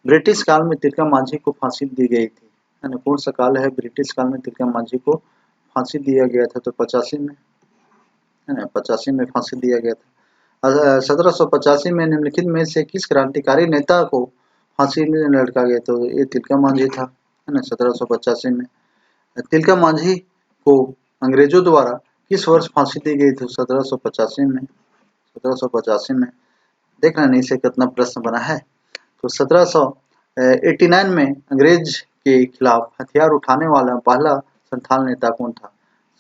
ब्रिटिश काल में तिलका मांझी को फांसी दी गई थी, है ना। कौन सा काल है, ब्रिटिश काल में तिलका मांझी को फांसी दिया गया था? तो 85 में, है ना, 85 में फांसी दिया गया था। 1785 में निम्नलिखित में से किस क्रांतिकारी नेता को फांसी में लटका गया? तो ये तिलका मांझी था, है ना, 1785 में। तिलका मांझी को अंग्रेजों द्वारा किस वर्ष फांसी दी गई थी? 1785 में, 1785 में। देख रहे हैं इससे कितना प्रश्न बना है। तो 1789 में अंग्रेज के खिलाफ हथियार उठाने वाला पहला संथाल नेता कौन था?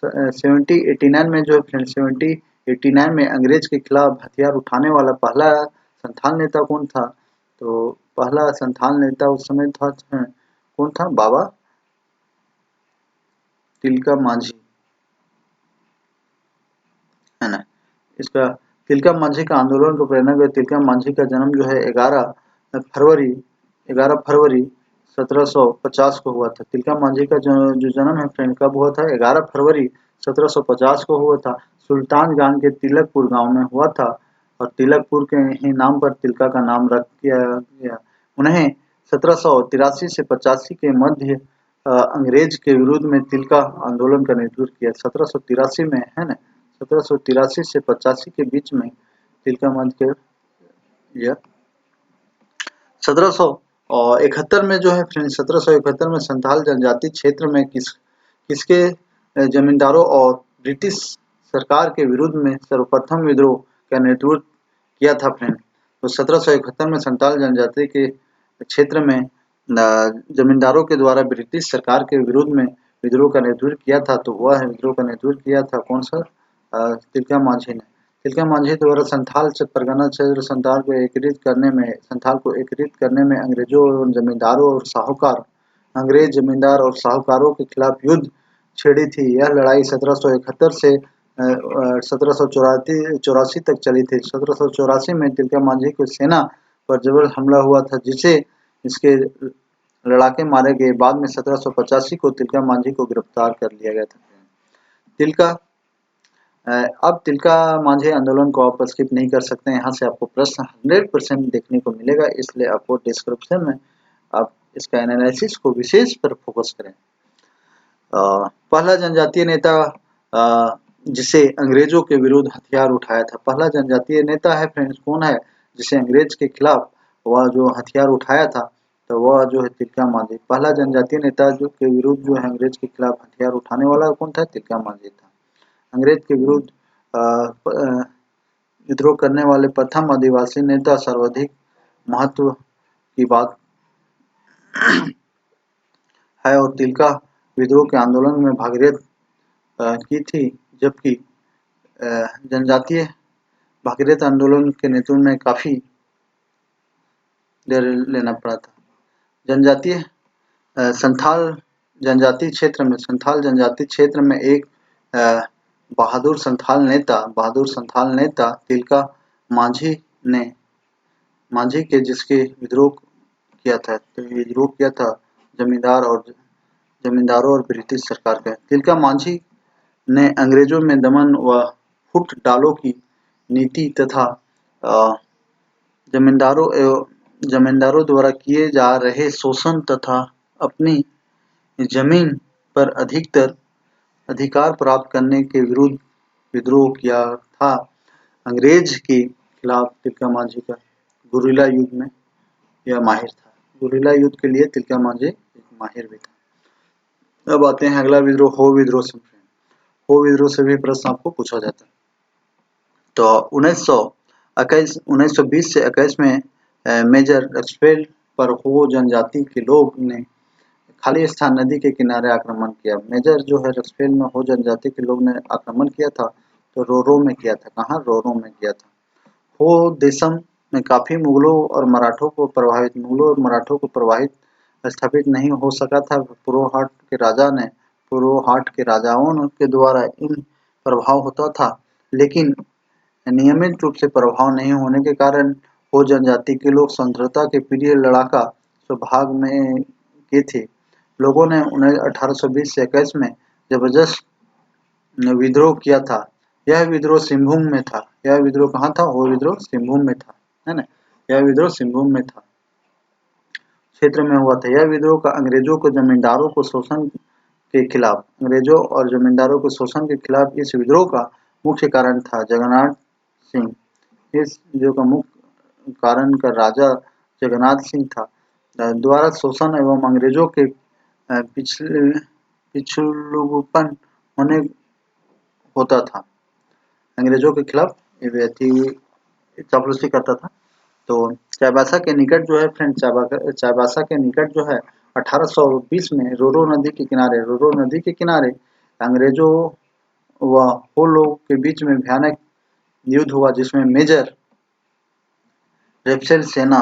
1789 में जो है फ्रेंड 1789 में अंग्रेज के खिलाफ हथियार उठाने वाला पहला संथाल नेता कौन था? तो पहला संथाल नेता उस समय था, कौन था? बाबा तिलका मांझी, है ना। इसका तिलका मांझी का आंदोलन को प्रेरणा देकर तिलका मांझी का जन्म जो है 11 फरवरी 1750 को हुआ था। तिलका मांझी का जो जन्म है फ्रेंड कब हुआ था? 11 फरवरी 1750 को हुआ था। सुल्तानगंज के तिलकपुर गांव में हुआ था और तिलकपुर के ही नाम पर तिलका का नाम रख दिया गया। उन्हें 1783 से 85 के मध्य अंग्रेज के विरुद्ध में तिलका आंदोलन का नेतृत्व किया। 1783 में, है ना, 1783 से 85 के बीच में तिलका मांझी के 1771 में जो है फ्रेंड 1771 में संथाल जनजाति क्षेत्र में किसके जमींदारों और ब्रिटिश सरकार के विरुद्ध में सर्वप्रथम विद्रोह का नेतृत्व किया था फ्रेंड। तो 1771 में संथाल जनजाति के क्षेत्र में जमींदारों के द्वारा ब्रिटिश सरकार के विरुद्ध में विद्रोह का नेतृत्व किया था। तो वह है विद्रोह का नेतृत्व किया था कौन सा? तिलका मांझी ने। तिलका मांझी द्वारा संथाल परगना क्षेत्र संथाल को एकीकृत करने में अंग्रेजों और जमींदारों और साहूकार अंग्रेज जमींदार और साहूकारों के खिलाफ युद्ध छेड़ी थी। यह लड़ाई 1771 से 1784 तक चली थी। 1784 में तिलका मांझी की सेना पर जबर हमला हुआ था, जिसे इसके लड़ाके मारे गए। बाद में 1785 को तिलका मांझी को गिरफ्तार कर लिया गया था। तिलका अब तिलका मांझी आंदोलन को आप स्किप नहीं कर सकते। यहाँ से आपको प्रश्न 100% देखने को मिलेगा, इसलिए आपको डिस्क्रिप्शन में आप इसका एनालिसिस को विशेष पर फोकस करें। पहला जनजातीय नेता जिसे अंग्रेजों के विरुद्ध हथियार उठाया था, पहला जनजातीय नेता है फ्रेंड्स कौन है जिसे अंग्रेज के खिलाफ वह जो हथियार उठाया था? तो वह जो है तिलका मांझी। पहला जनजातीय नेता जो के विरुद्ध जो है अंग्रेज के खिलाफ हथियार उठाने वाला कौन था? तिलका मांझी था। अंग्रेज के विरुद्ध विद्रोह करने वाले प्रथम आदिवासी नेता, सर्वाधिक महत्व की बात है और तिलका विद्रोह के आंदोलन में भागीरथ की थी, जबकि जनजातीय भागीरथ आंदोलन के नेतृत्व में काफी देर लेना पड़ा था। जनजातीय संथाल जनजाति क्षेत्र में एक बहादुर संथाल नेता तिलका मांझी के जिसके विद्रोह किया था। तो ये विद्रोह किया था जमींदारों और ब्रिटिश सरकार का। तिलका मांझी ने अंग्रेजों में दमन व फुट डालों की नीति तथा जमींदारों द्वारा किए जा रहे शोषण तथा अपनी जमीन पर अधिकतर अधिकार प्राप्त करने के विरुद्ध विद्रोह किया था। अंग्रेज के खिलाफ तिलका मांझी का गुरिल्ला युद्ध में यह माहिर था। गुरिल्ला युद्ध के लिए तिलका मांझी एक माहिर भी था। अब आते हैं अगला विद्रोह, हो विद्रोह से। हो विद्रोह से भी प्रश्न आपको पूछा जाता है। तो 1920 से 21 में मेजर रक्सवेल पर हो जनजाति के लोग ने खाली स्थान नदी के किनारे आक्रमण किया। मेजर जो है रक्सवेल में हो जनजाति के लोग ने आक्रमण किया था, तो रोरो में किया था। कहाँ? रोरो में किया था। हो देशम में काफी मुगलों और मराठों को प्रभावित स्थापित नहीं हो सका था। पुरोहाट के राजाओं के द्वारा इन प्रभाव होता था, लेकिन नियमित रूप से प्रभाव नहीं होने के कारण हो जनजाति के लोग स्वतंत्रता के प्रिय लड़ाका स्वभाव में के थे। लोगों ने 1820 से 21 में जबरदस्त विद्रोह किया था। यह विद्रोह सिंहभूम में था। यह विद्रोह कहाँ था? हो विद्रोह सिंहभूम में था, है ना। यह विद्रोह सिंहभूम में था, क्षेत्र में हुआ था। यह विद्रोह का अंग्रेजों को जमींदारों को शोषण के खिलाफ, अंग्रेजों और जमींदारों के शोषण के खिलाफ इस विद्रोह का मुख्य कारण था। जगन्नाथ सिंह इस विद्रोह का मुख्य कारण का राजा जगन्नाथ सिंह था द्वारा शोषण एवं अंग्रेजों के पिछड़ोपन होने होता था। अंग्रेजों के खिलाफ चापलूसी करता था। तो चाईबासा के निकट जो है फ्रेंड, चाईबासा के निकट जो है 1820 में रोरो नदी के किनारे अंग्रेजों व हो लोग के बीच में भयानक युद्ध हुआ, जिसमें मेजर रेपसेल सेना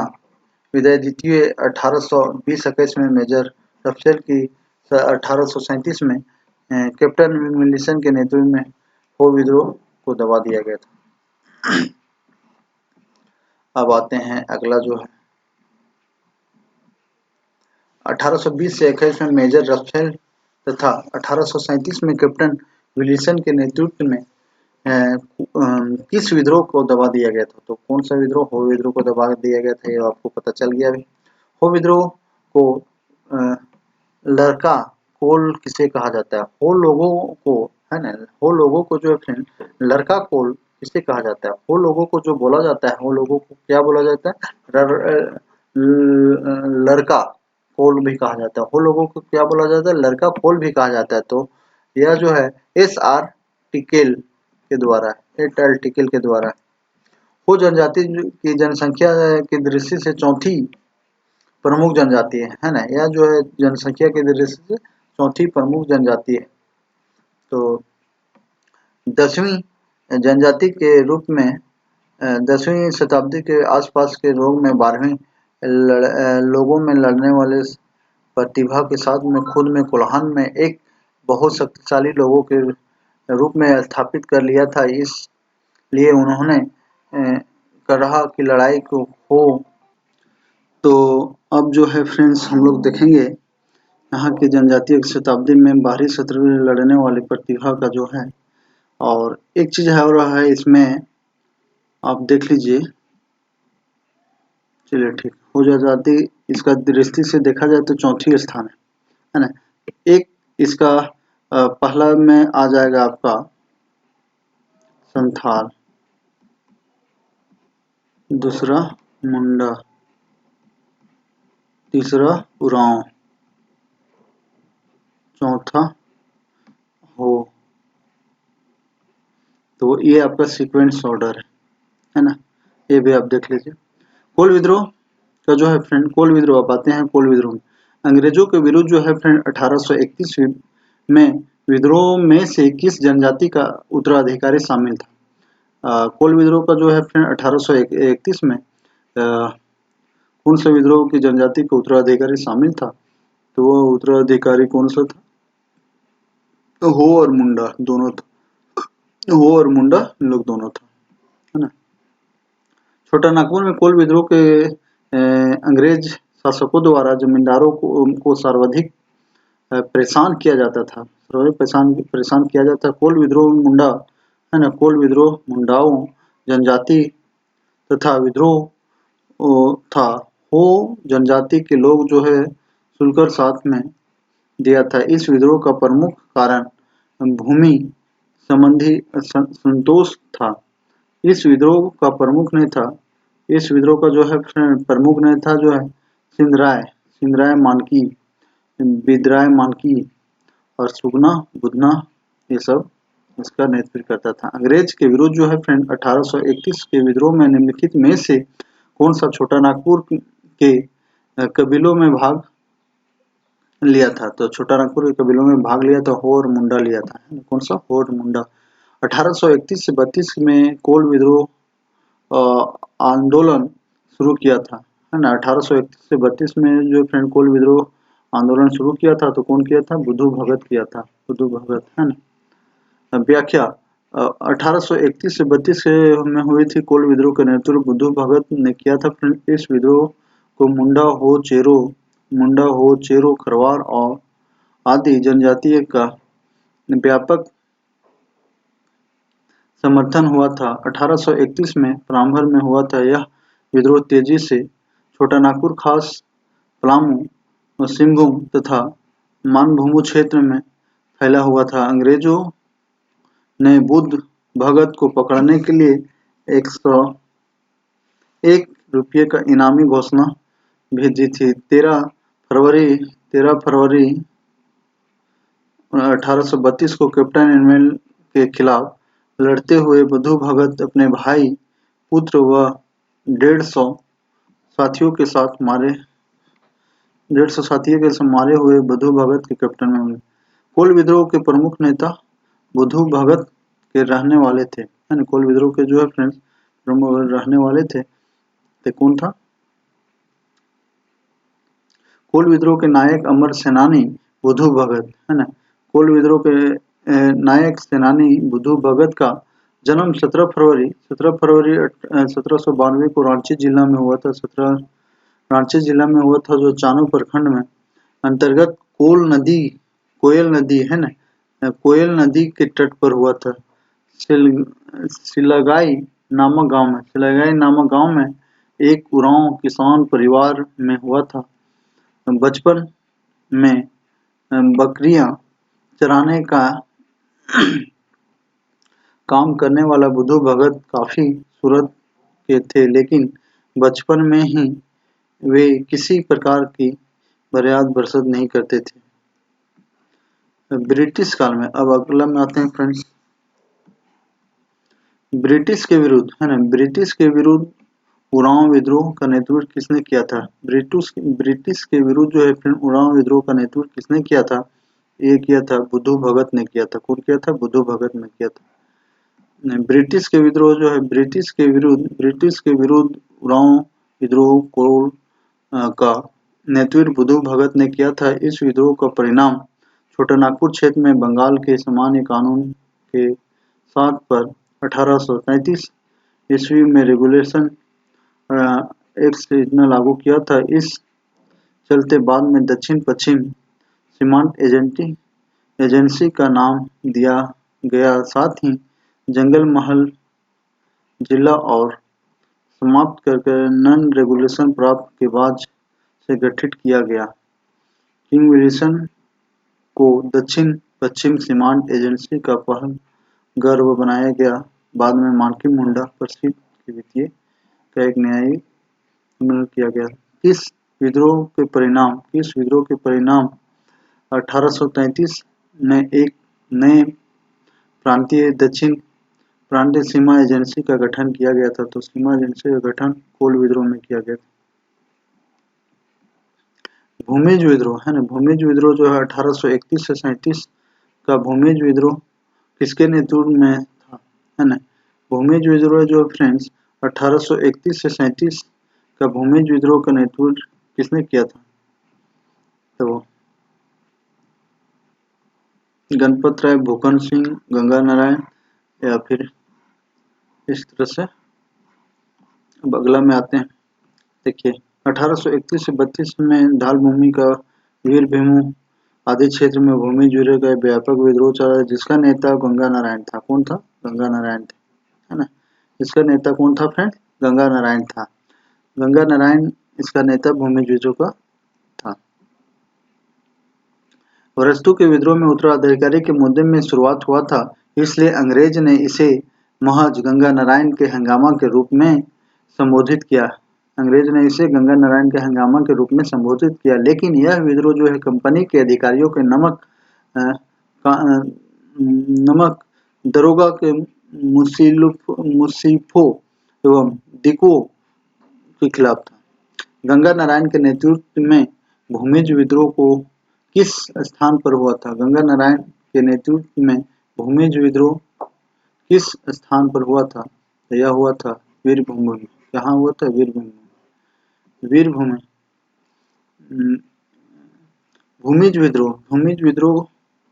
विजय द्वितीय 1820-21 में मेजर रेपसेल की 1837 में कैप्टन विल्सन के नेतृत्व में हो विद्रोह को दबा दिया गया था। अब आते हैं अगला जो है 1820 से 21 में मेजर रेपसेल तथा 1837 में कैप्टन विल्सन के नेतृत्व में किस विद्रोह को दबा दिया गया था? तो कौन सा विद्रोह? हो विद्रोह को दबा दिया गया था। ये आपको पता चल गया अभी। हो विद्रोह को लड़का कोल किसे कहा जाता है? हो लोगों को, है ना, हो लोगों को जो है फ्रेंड लड़का कोल किसे कहा जाता है? हो लोगों को जो बोला जाता है, हो लोगों को क्या बोला जाता है? लड़का कोल भी कहा जाता है। हो लोगों को क्या बोला जाता है? लड़का कोल भी कहा जाता है। तो यह जो है एस.आर. टिकेल के द्वारा, हो जनजाति की जनसंख्या की दृष्टि से चौथी प्रमुख जनजाति है ना। यह जो है जनसंख्या की दृष्टि से चौथी प्रमुख जनजाति है। तो 10वीं जनजाति के रूप में 10वीं शताब्दी के आसपास के रोग में 12वीं लोगों में लड़ने वाले प्रतिभा के साथ में खुद में कोल्हान में एक बहुत शक्तिशाली लोगों के रूप में स्थापित कर लिया था। इसलिए उन्होंने कहा कि लड़ाई को हो। तो अब जो है फ्रेंड्स हम लोग देखेंगे यहाँ की जनजातीय शताब्दी में बाहरी शत्रु लड़ने वाली प्रतिभा का जो है, और एक चीज है और है इसमें आप देख लीजिए। चलिए ठीक, हो जनजाति इसका दृष्टि से देखा जाए तो चौथी स्थान है ना। एक इसका पहला में आ जाएगा आपका संथाल, दूसरा मुंडा, तीसरा उरांव, चौथा हो। तो ये आपका सीक्वेंस ऑर्डर है ना। ये भी आप देख लीजिए। कोल विद्रोह का जो है फ्रेंड, कोल विद्रोह आप आते हैं कोल विद्रोह में। अंग्रेजों के विरुद्ध जो है फ्रेंड 1831 में विद्रोह में से किस जनजाति का उत्तराधिकारी शामिल था? कोल विद्रोह का जो है फ्रेंड 1831 में कौन सा विद्रोह की जनजाति का उत्तराधिकारी शामिल था? तो वो उत्तराधिकारी कौन सा था? तो हो और मुंडा दोनों था। हो और मुंडा इन लोग दोनों था, है ना। छोटा नागपुर में कोल विद्रोह के अंग्रेज शासकों द्वारा जमींदारों को सर्वाधिक परेशान किया जाता था। परेशान किया जाता है। कोल विद्रोह मुंडा, है ना, कोल विद्रोह मुंडाओं जनजाति तथा विद्रोह था। हो जनजाति के लोग जो है सुलकर साथ में दिया था। इस विद्रोह का प्रमुख कारण भूमि संबंधी संतोष था। इस विद्रोह का प्रमुख नेता इस विद्रोह का जो है प्रमुख नेता जो है सिंधराय मानकी, बिदराय मानकी और सुगना बुधना, ये सब इसका नेतृत्व करता था। अंग्रेज के विरुद्ध जो है फ्रेंड 1831 के विद्रोह में निम्नलिखित में से कौन सा छोटा नागपुर के कबीलों में भाग लिया था? तो छोटा नागपुर के कबीलों में भाग लिया था, हो और मुंडा लिया था। कौन सा? हो और मुंडा। 1831 से 32 में कोल विद्रोह आंदोलन शुरू किया था, है ना। 1831 से 32 में जो फ्रेंड कोल विद्रोह आंदोलन शुरू किया था, तो कौन किया था? बुद्धू भगत किया था, बुद्धू भगत, है ना। व्याख्या 1831 से 32 में हुई थी कोल विद्रोह का नेतृत्व बुद्धू भगत ने किया था। फ्रेंड इस विद्रोह को मुंडा हो चेरो खरवार और आदि जनजातीय का व्यापक समर्थन हुआ था। 1831 में प्रारंभ में हुआ था यह विद्रोह तेजी से छोटा नागपुर, खास पलामू, सिंहभूम तथा मानभूमि क्षेत्र में फैला हुआ था। अंग्रेजों ने बुद्ध भगत को पकड़ने के लिए 101 रुपये का इनामी घोषणा भी दी थी। 13 फरवरी 1832 को कैप्टन एनमेल के खिलाफ लड़ते हुए बुद्धू भगत अपने भाई, पुत्र व 150 साथियों के साथ मारे हुए बुद्धू भगत के कैप्टन में हुए। कोल विद्रोह के प्रमुख नेता बुद्धू भगत के रहने वाले थे, है ना। कोल विद्रोह के जो है फ्रेंड्स प्रमुख रहने वाले थे, तो कौन था? कोल विद्रोह के नायक अमर सेनानी बुद्धू भगत, है ना। कोल विद्रोह के नायक सेनानी बुद्धू भगत का जन्म 17 फरवरी 1792 को रांची जिला में हुआ था। रांची जिला में हुआ था, जो चानू प्रखंड में अंतर्गत कोयल नदी, है ना, कोयल नदी के तट पर हुआ था। सिलगाई नामक गांव में एक उरांव किसान परिवार में हुआ था। बचपन में बकरियां चराने का काम करने वाला बुद्धू भगत काफी सूरत के थे, लेकिन बचपन में ही वे किसी प्रकार की बर्याद बरसत नहीं करते थे। ब्रिटिश काल में, अब अगला में आते हैं फ्रेंड्स, ब्रिटिश के विरुद्ध, है ना। ब्रिटिश के विरुद्ध उरांव विद्रोह का नेतृत्व किसने किया था? ब्रिटिश के विरुद्ध जो है फिर उरांव विद्रोह का नेतृत्व किसने किया था? ये किया था बुद्धू भगत ने किया था। कौन किया था? बुद्धू भगत ने किया था। ब्रिटिश के विद्रोह जो है ब्रिटिश के विरुद्ध उरांव विद्रोह कोल का नेतृत्व बुद्धू भगत ने किया था। इस विद्रोह का परिणाम छोटा नागपुर क्षेत्र में बंगाल के सामान्य कानून के साथ पर 1833 ईस्वी में रेगुलेशन एक्ट ने लागू किया था। इस चलते बाद में दक्षिण पश्चिम सीमांत एजेंसी का नाम दिया गया। साथ ही जंगल महल जिला और समाप्त करके नन रेगुलेशन प्राप्त के बाद से गठित किया गया। किंग विल्सन को दक्षिण पश्चिम सीमांत एजेंसी का पहल गर्व बनाया गया। बाद में मानकी मुंडा प्रसिद्ध के वित्तीय का एक न्यायिक किया गया। इस विद्रोह के परिणाम 1833 में एक नए प्रांतीय सीमा एजेंसी का गठन किया गया था। तो सीमा एजेंसी का गठन कोल विद्रोह में किया गया था। भूमिज विद्रोह, है ना। भूमिज विद्रोह जो है 1831 से 37 का भूमिज विद्रोह किसके नेतृत्व में था, है ना। भूमिज विद्रोह जो फ्रेंड्स 1831 से 37 का भूमिज विद्रोह का नेतृत्व किसने किया था? तो गणपत राय, भूकन सिंह, गंगा नारायण, या फिर इस तरह से। अब अगला में आते हैं, देखिए 1831 से 32 में ढाल भूमि का वीर भीमू आदि क्षेत्र में भूमि जुड़े गए व्यापक विद्रोह चला, जिसका नेता गंगा नारायण था। कौन था? गंगा नारायण थे, है ना। इसका नेता कौन था फ्रेंड? गंगा नारायण था। गंगा नारायण इसका नेता भूमि विद्रोह का था। वरस्तु के विद्रोह में उत्तराधिकारी के मुद्दे में शुरुआत हुआ था, इसलिए अंग्रेज ने इसे महज गंगा नारायण के हंगामा के रूप में संबोधित किया। अंग्रेज ने इसे गंगा नारायण के हंगामा के रूप में संबोधित किया, लेकिन यह विद्रोह जो है कंपनी के अधिकारियों के नमक दरोगा के मुसीफों एवं दिकों के खिलाफ था। गंगा नारायण के नेतृत्व में भूमिज विद्रोह को किस स्थान पर हुआ था? गंगा नारायण के नेतृत्व में भूमिज विद्रोह किस स्थान पर हुआ था? तो यह हुआ था वीरभूमि में। कहाँ हुआ था? वीरभूमि। भूमिज विद्रोह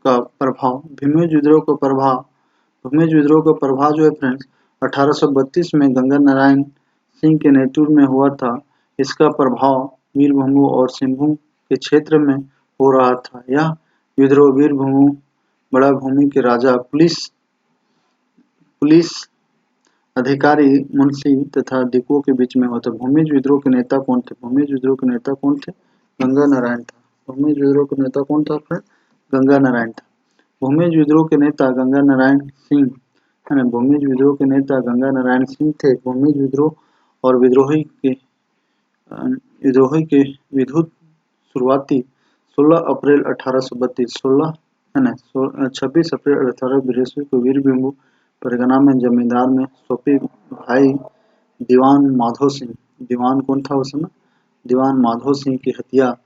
का प्रभाव भूमिज विद्रोह का प्रभाव जो है फ्रेंड्स 1832 में गंगा नारायण सिंह के नेतृत्व में हुआ था। इसका प्रभाव वीरभूमि और सिंहभूम के क्षेत्र में हो रहा था। यह विद्रोह वीरभूमि, बड़ा भूमि के राजा, पुलिस अधिकारी, मुंशी तथा दिकों के बीच में हुआ था। भूमिज विद्रोह के नेता कौन थे? गंगा नारायण था। भूमिज विद्रोह के नेता कौन था फ्रेंड? गंगा नारायण था। भूमिज विद्रोह के नेता गंगा नारायण सिंह भूमिज विद्रोह के नेता गंगा नारायण सिंह थे। भूमिज विद्रोह और विद्रोही के विद्युत शुरुआती 16 अप्रैल 1832 26 अप्रैल 1882 को वीरभूमि परगना में जमींदार में सौंपे भाई दीवान माधो सिंह, दीवान कौन था उस समय? दीवान माधो सिंह की हत्या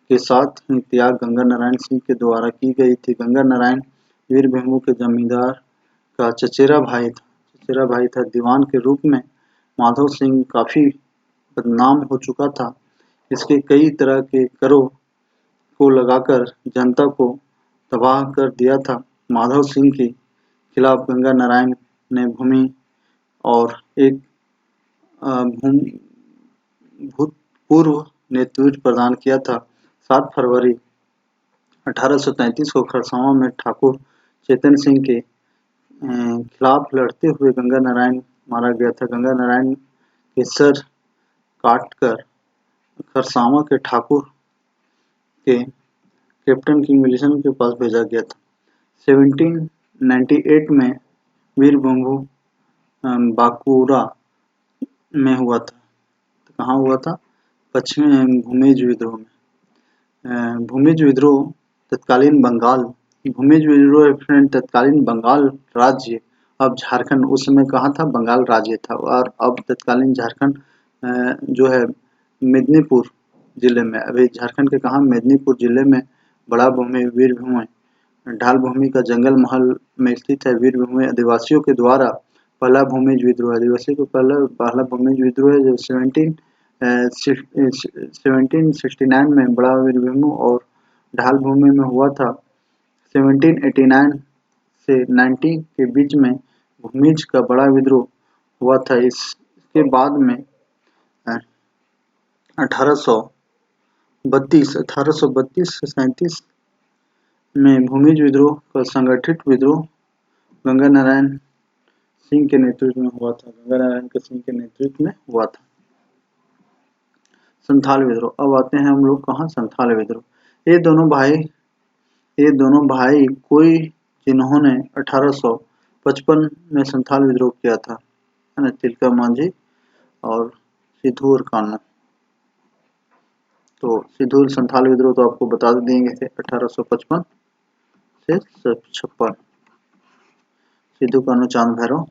के साथ ही त्याग गंगा नारायण सिंह के द्वारा की गई थी। गंगा नारायण वीरभूमि के जमींदार का चचेरा भाई था। दीवान के रूप में माधो सिंह काफी बदनाम हो चुका था। इसके कई तरह के करों को लगाकर जनता को तबाह कर दिया था। माधव सिंह के खिलाफ गंगा नारायण ने भूमि और एक भूतपूर्व नेतृत्व प्रदान किया था। 7 फरवरी 1833 को खरसावां में ठाकुर चेतन सिंह के खिलाफ लड़ते हुए गंगा नारायण मारा गया था। गंगा नारायण के सर काटकर खरसावां के ठाकुर के कैप्टन किंग विल्सन के पास भेजा गया था। 1798 में वीरभूमि बांकुरा में हुआ था। तो कहाँ हुआ था? पश्चिमी भूमिज विद्रोह में। भूमिज विद्रोह तत्कालीन बंगाल राज्य, अब झारखंड, उस समय कहाँ था? बंगाल राज्य था। और अब तत्कालीन झारखंड जो है मेदिनीपुर जिले में, अभी झारखंड के कहाँ? मेदिनीपुर जिले में बड़ा भूमि वीरभूमि ढाल भूमि का जंगल महल में स्थित है। वीरभूमि आदिवासियों के द्वारा पहला भूमिज विद्रोह पहला भूमिज विद्रोह है जो 1769 में बड़ा वीरभूमि और ढाल भूमि में हुआ था। 1789 से 90 के बीच में भूमिज का बड़ा विद्रोह हुआ था। इसके बाद में 1832 से 37 में भूमिज विद्रोह का संगठित विद्रोह गंगा नारायण सिंह के नेतृत्व में हुआ था। संथाल विद्रोह। अब आते हैं हम लोग कहाँ? संथाल विद्रोह। ये दोनों भाई कोई जिन्होंने 1855 में संथाल विद्रोह किया था, है ना, तिलका मांझी और सिद्धू और कान्हू। तो सिद्धू संथाल विद्रोह तो आपको बता देंगे थे 1855 से 56। सिद्धू कान्हू चांद भैरव,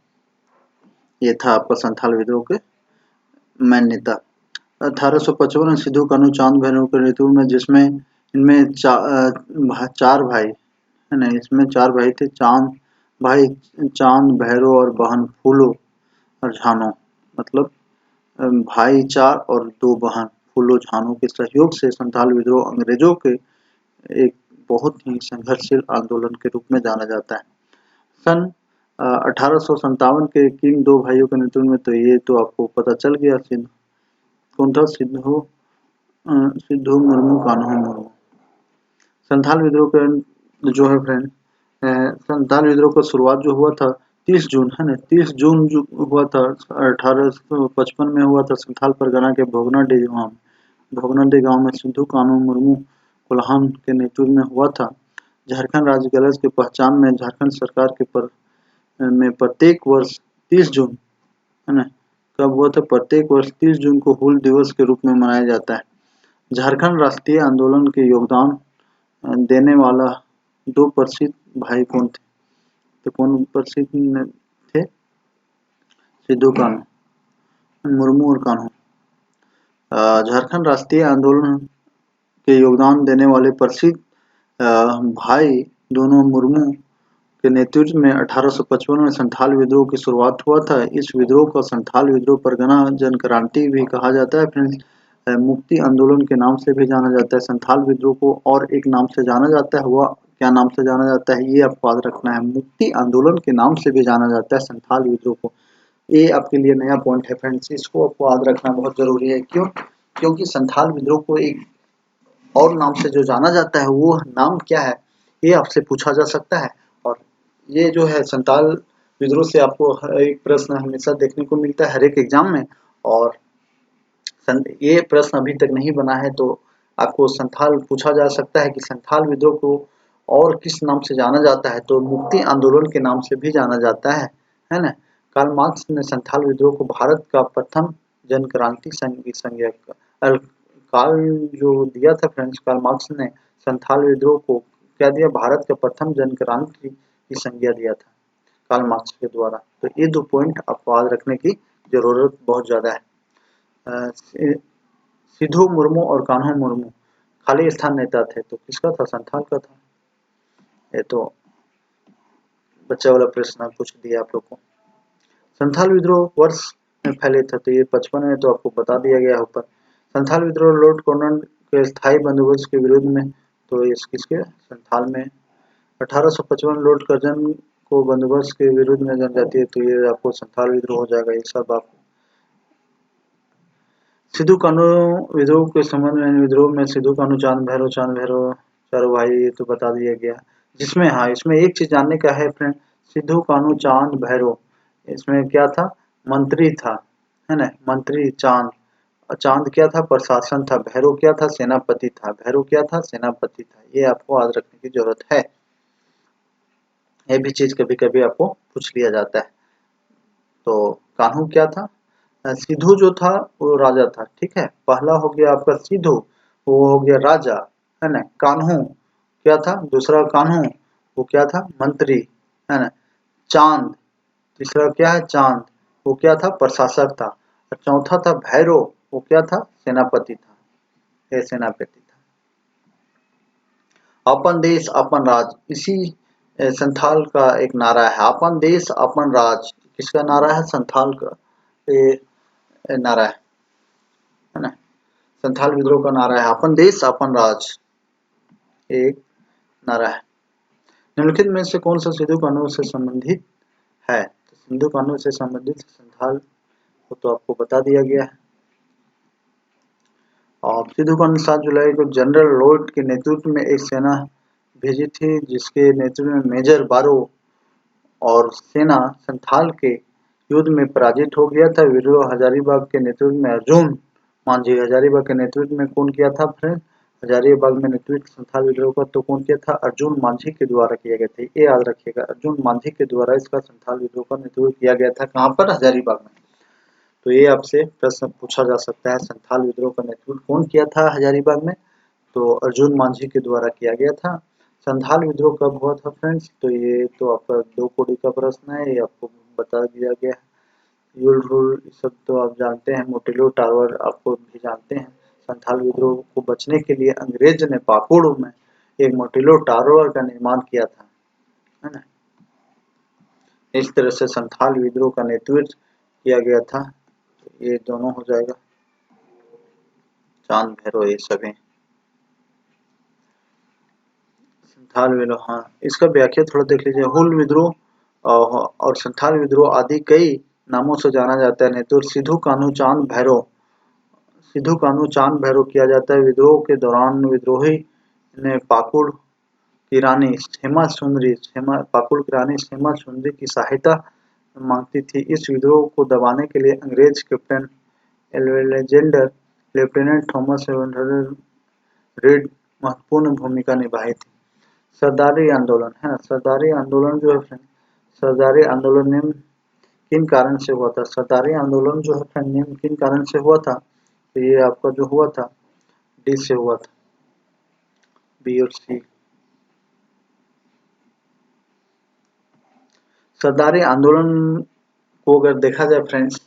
ये था आपका संथाल विद्रोह के मेन नेता। 1855 में सिद्धू कान्हू चांद भैरव के नेतृत्व में, जिसमें इनमें चार भाई है ना, इसमें 4 भाई थे। चांद भैरव और बहन फूलो और झानो, मतलब भाई 4 और 2 बहन फूलो झानो के सहयोग से संथाल विद्रोह अंग्रेजों के एक बहुत ही संघर्षशील आंदोलन के रूप में जाना जाता है। सन 1857 के किन 2 भाइयों के नेतृत्व में? तो ये तो आपको पता चल गया। कौन था? सिद्धू मुर्मू, कान्हू मुर्मू। संथाल विद्रोह का जो है फ्रेंड, संथाल विद्रोह का शुरुआत जो हुआ था 30 जून, है ना, 30 जून जो हुआ था 1855 में हुआ था। संथाल परगना के भोगनाडीह गांव में सिद्धू कान्हू मुर्मू कोल्हान के नेतृत्व में हुआ था। झारखंड राज्य गलत की पहचान में झारखंड सरकार के में प्रत्येक वर्ष 30 जून, है ना, कब हुआ था? प्रत्येक वर्ष 30 जून को हूल दिवस के रूप में मनाया जाता है। झारखंड राष्ट्रीय आंदोलन के योगदान देने वाला 2 प्रसिद्ध भाई कौन थे? तो कौन प्रसिद्ध थे? सिद्धू कान्हू, मुर्मू और कान्हू। झारखंड राष्ट्रीय आंदोलन के योगदान देने वाले प्रसिद्ध भाई दोनों मुर्मू के नेतृत्व में 1855 में संथाल विद्रोह की शुरुआत हुआ था। इस विद्रोह को संथाल विद्रोह परगना जनक्रांति भी कहा जाता है फ्रेंड्स। मुक्ति आंदोलन के नाम से भी जाना जाता है। संथाल विद्रोह को और एक नाम से जाना जाता है, वह क्या नाम से जाना जाता है ये आपको याद रखना है। मुक्ति आंदोलन के नाम से भी जाना जाता है संथाल विद्रोह को। ये आपके लिए नया पॉइंट है फ्रेंड्स, इसको आपको याद रखना बहुत जरूरी है। क्यों? क्योंकि संथाल विद्रोह को एक और नाम से जो जाना जाता है वो नाम क्या है ये आपसे पूछा जा सकता है। और ये जो है संथाल विद्रोह से आपको एक प्रश्न हमेशा देखने को मिलता है हर एक एग्जाम में। और ये प्रश्न अभी तक नहीं बना है तो आपको संथाल पूछा जा सकता है कि संथाल विद्रोह को और किस नाम से जाना जाता है? तो मुक्ति आंदोलन के नाम से भी जाना जाता है ना। कार्ल मार्क्स ने संथाल विद्रोह को भारत का प्रथम जन क्रांति संज्ञा काल जो दिया था फ्रेंड्स, कार्ल मार्क्स ने संथाल विद्रोह को क्या दिया? भारत का प्रथम जन क्रांति की संज्ञा दिया था कार्ल मार्क्स के द्वारा। तो ये 2 पॉइंट आपको याद रखने की जरूरत बहुत ज्यादा है। सिद्धू मुर्मू और कान्हू मुर्मू खाली स्थान नेता थे, तो किसका था? संथाल का था। ये तो बच्चा वाला प्रश्न पूछ दिया आप लोग को। संथाल विद्रोह वर्ष में फैले थे, तो ये 55 में तो आपको बता दिया गया ऊपर। संथाल विद्रोह लॉर्ड कॉर्नवालिस के स्थायी बंदोबस्त के विरोध में, तो इस किसके? संथाल में 1855 लॉर्ड कर्जन को बंदोबस्त के विरुद्ध में जनजातीय, तो ये आपको संथाल विद्रोह हो जाएगा। ये सब आपको सिद्धू कान्हू विद्रोह के संबंध में, विद्रोह में सिद्धू कान्हू चांद भैरव चारों भाई, ये तो बता दिया गया। जिसमें हाँ, इसमें एक चीज जानने का है फ्रेंड, सिद्धू कान्हू चांद भैरव इसमें क्या था? मंत्री था, है ना, मंत्री चांद। चांद क्या था? प्रशासन था। भैरव क्या था? सेनापति था। भैरव क्या था? सेनापति था। ये आपको याद रखने की जरूरत है। ये भी चीज कभी कभी आपको पूछ लिया जाता है। तो कान्हू क्या था? सिद्धू जो था वो राजा था, ठीक है। पहला हो गया आपका सिद्धू, वो हो गया राजा, है ना। कान्हू क्या था? दूसरा कान्हू वो क्या था? मंत्री, है ना। चांद तीसरा क्या है? चांद वो क्या था? प्रशासक था। और चौथा था भैरव, वो क्या था? सेनापति था। ये सेनापति था। अपन देश अपन राज, इसी संथाल का एक नारा है। अपन देश अपन राज किसका नारा है? संथाल का ये नारा है ना। संथाल विद्रोह का नारा है अपन देश अपन राज, एक नारा है। निम्नलिखित में से कौन सा सिद्धू कान्हू से संबंधित है? तो सिद्धू कान्हू से संबंधित संथाल को तो आपको बता दिया गया है। और सिद्धू कान्हू 7 जुलाई को जनरल लॉर्ड के नेतृत्व में एक सेना भेजी थी, जिसके नेतृत्व में मेजर बारो और सेना संथाल के युद्ध में पराजित हो गया था। विद्रोह हजारीबाग के नेतृत्व में अर्जुन मांझी, हजारीबाग के नेतृत्व में कौन किया था फ्रेंड? हजारीबाग में नेतृत्व संथाल विद्रोह का तो कौन किया था? अर्जुन मांझी के द्वारा किया गया था। ये याद रखिएगा, अर्जुन मांझी के द्वारा इसका संथाल विद्रोह का नेतृत्व किया गया था। कहाँ पर? हजारीबाग में। तो ये आपसे प्रश्न पूछा जा सकता है, संथाल विद्रोह का नेतृत्व कौन किया था हजारीबाग में? तो अर्जुन मांझी के द्वारा किया गया था। संथाल विद्रोह कब हुआ था फ्रेंड्स? तो ये तो आपका 2 कोड़ी का प्रश्न है, ये आपको बता दिया गया है। यूल रूल सब तो आप जानते हैं, मोटेलो टावर आपको भी जानते हैं। संथाल विद्रोह को बचने के लिए अंग्रेज ने पाकुड़ में एक मोटेलो टावर का निर्माण किया था, है ना। इस तरह से संथाल विद्रोह का नेतृत्व किया गया था। ये दोनों हो जाएगा, चांद भैरव ये सभी। संथाल विद्रोह, हाँ, इसका व्याख्या थोड़ा देख लीजिए। हुल विद्रोह और संथाल विद्रोह आदि कई नामों से जाना जाता है। नेतृत्व सिद्धू कान्हू चांद भैरव, सिद्धू कान्हू चांद भैरव किया जाता है। विद्रोह के दौरान विद्रोही ने पाकुड़ की रानी पाकुड़ की रानी हेमा सुंदरी की सहायता मांगती थी। इस विद्रोह को दबाने के लिए अंग्रेज captain Alexander lieutenant Thomas red महत्वपूर्ण भूमिका निभाई थी। सरदारी आंदोलन है ना, सरदारी आंदोलन जो है फ्रेंड, सरदारी आंदोलन निम्न किन कारण से हुआ था? सरदारी आंदोलन जो है फ्रेंड निम्न किन कारण से हुआ था? तो ये आपका जो हुआ था डी से हुआ था, बी और सी। सरदारी आंदोलन को अगर देखा जाए फ्रेंड्स,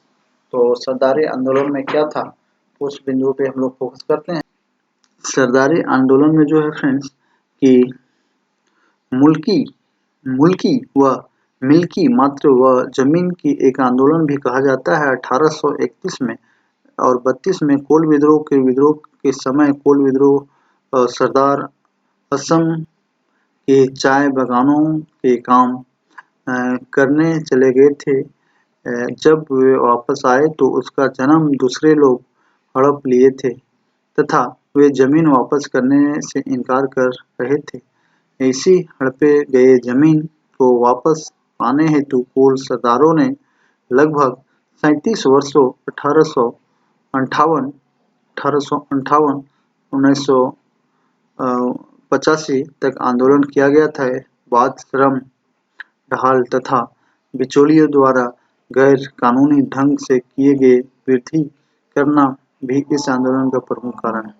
तो सरदारी आंदोलन में क्या था, उस बिंदु पे हम लोग फोकस करते हैं। सरदारी आंदोलन में जो है फ्रेंड्स कि मुल्की मुल्की व मिल्की मात्र व जमीन की एक आंदोलन भी कहा जाता है। 1831 में और 32 में कोल विद्रोह के समय कोल विद्रोह सरदार असम के चाय बागानों के काम करने चले गए थे। जब वे वापस आए तो उसका जन्म दूसरे लोग हड़प लिए थे तथा वे जमीन वापस करने से इनकार कर रहे थे। इसी हड़पे गए जमीन को वापस पाने हेतु कोल सरदारों ने लगभग 37 वर्षों 1858 1985 तक आंदोलन किया गया था। बाद श्रम ढाल तथा बिचौलियों द्वारा गैर कानूनी ढंग से किए गए वृद्धि करना भी इस आंदोलन का प्रमुख कारण है।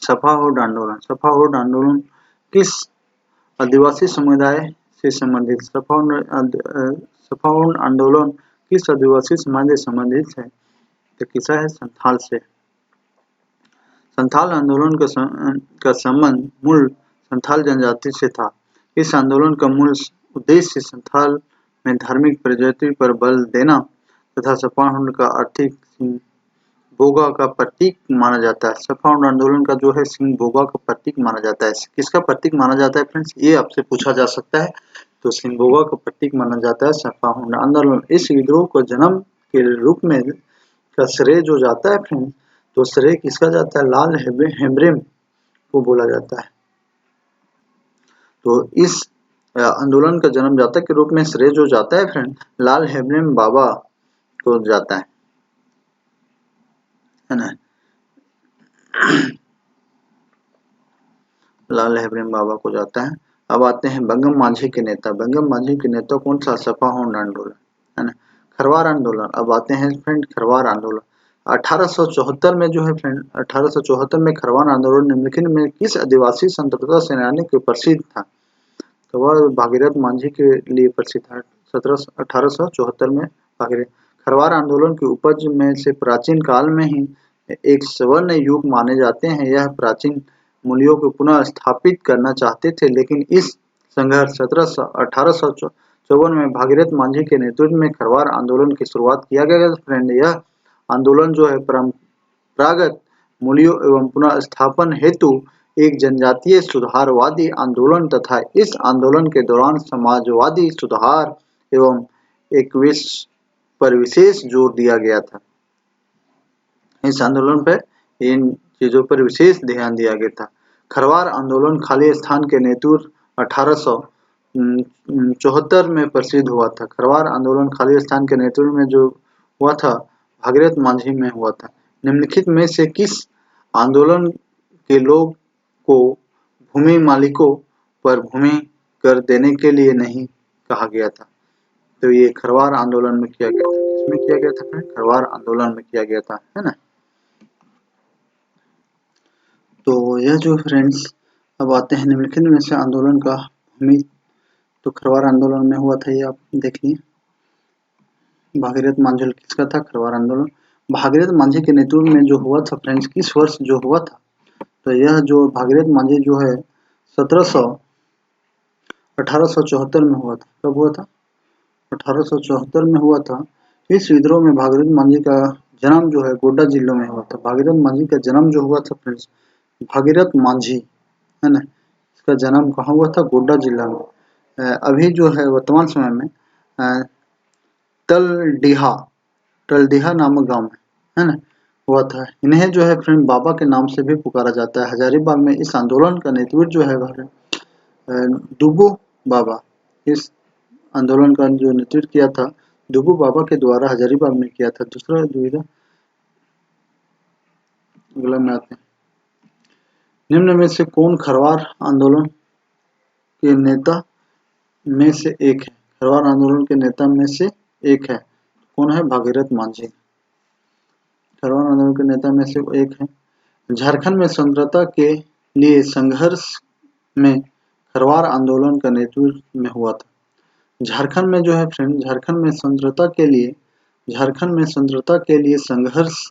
सफाहोड आंदोलन, सफाहोड आंदोलन किस आदिवासी समुदाय से संबंधित? सफाहोड आंदोलन किस आदिवासी समाज से संबंधित है? तो किसा है? संथाल से। संथाल आंदोलन का संबंध मूल संथाल जनजाति से था। इस आंदोलन का मूल उद्देश्य संथाल में धार्मिक प्रगति पर बल देना तथा सफाहोड का आर्थिक बोगा का प्रतीक माना जाता है। सफाहोड आंदोलन का जो है सिंह बोगा का प्रतीक माना जाता है। किसका प्रतीक माना जाता है फ्रेंड्स? ये आपसे पूछा जा सकता है। तो सिंह बोगा का प्रतीक माना जाता है सफाहोड आंदोलन। इस विद्रोह को जन्म के रूप में का श्रेय जो जाता है फ्रेंड्स, तो श्रेय किसका जाता है? लाल हेम्ब्रेम को बोला जाता है। तो इस आंदोलन का जन्मदाता के रूप में श्रेय जो जाता है फ्रेंड, लाल हेम्ब्रेम बाबा को जाता है ना। लाल हेम्ब्रेम बाबा को जाता है। अब आते हैं बंगम माझी के नेता। बंगम माझी के नेता कौन सा? सफाहोड आंदोलन है ना। खरवार आंदोलन। अब आते हैं फ्रेंड खरवार आंदोलन। 1874 में जो है फ्रेंड, 1874 में खरवार आंदोलन निम्नलिखित में किस आदिवासी स्वतंत्रता सेनानी के प्रसिद्ध था? तो वह भागीरथ मांझी के लिए प्रसिद्ध है। 1874 में भागीरथ। खरवार आंदोलन की उपज में से प्राचीन काल में ही एक स्वर्ण युग माने जाते हैं। यह प्राचीन मूल्यों को पुनः स्थापित करना चाहते थे, लेकिन इस संघर्ष 1854 में भागीरथ मांझी के नेतृत्व में खरवार आंदोलन की शुरुआत किया गया। फ्रेंड यह आंदोलन जो है परंपरागत मूल्यों एवं पुनः स्थापन हेतु एक जनजातीय सुधारवादी आंदोलन तथा इस आंदोलन के दौरान समाजवादी सुधार एवं एक पर विशेष जोर दिया गया था। इस आंदोलन पर इन चीजों पर विशेष ध्यान दिया गया था। खरवार आंदोलन खाली स्थान के नेतृत्व 1874 में प्रसिद्ध हुआ था। खरवार आंदोलन खाली स्थान के नेतृत्व में जो हुआ था भागीरथ मांझी में हुआ था। निम्नलिखित में से किस आंदोलन के लोग को भूमि मालिकों पर भूमि कर देने के लिए नहीं कहा गया था? तो ये खरवार आंदोलन में किया गया था। किसमें किया गया था फ्रेंड? खरवार आंदोलन में किया गया था, है ना। तो यह जो फ्रेंड्स, अब आते हैं निम्नलिखित में से आंदोलन का भूमि, तो खरवार आंदोलन में हुआ था, ये आप देख लिए। भागीरथ मांझी किसका था? खरवार आंदोलन। भागीरथ मांझी के नेतृत्व में जो हुआ था फ्रेंड्स, किस वर्ष जो हुआ था? तो यह जो भागीरथ मांझी जो है 1874 में हुआ था। कब हुआ था? 1874 में हुआ था। इस विद्रोह में भागीरथ मांझी का जन्म जो है गोड्डा जिले में हुआ था। भागीरथ मांझी का जन्म जो हुआ था फ्रेंड्स, भागीरथ मांझी है ना, इसका जन्म कहाँ हुआ था? गोड्डा जिला में। अभी जो है वर्तमान समय में तलडीहा नामक गांव में, है ना, हुआ था। इन्हें जो है फ्रेंड बाबा के नाम से भी पुकारा जाता है। हजारीबाग में इस आंदोलन का नेतृत्व जो है दुबू बाबा, इस आंदोलन का जो नेतृत्व किया था दुबू बाबा के द्वारा हजारीबाग में किया था। दूसरा दुविधा अगला में आते हैं। निम्न में से कौन खरवार आंदोलन के नेता में से एक है? खरवार आंदोलन के नेता में से एक है, कौन है? भागीरथ मांझी। खरवार आंदोलन के नेता में से एक है। झारखंड में स्वतंत्रता के लिए संघर्ष में खरवार आंदोलन का नेतृत्व में हुआ था। झारखंड में जो है फ्रेंड, झारखंड में स्वतंत्रता के लिए संघर्ष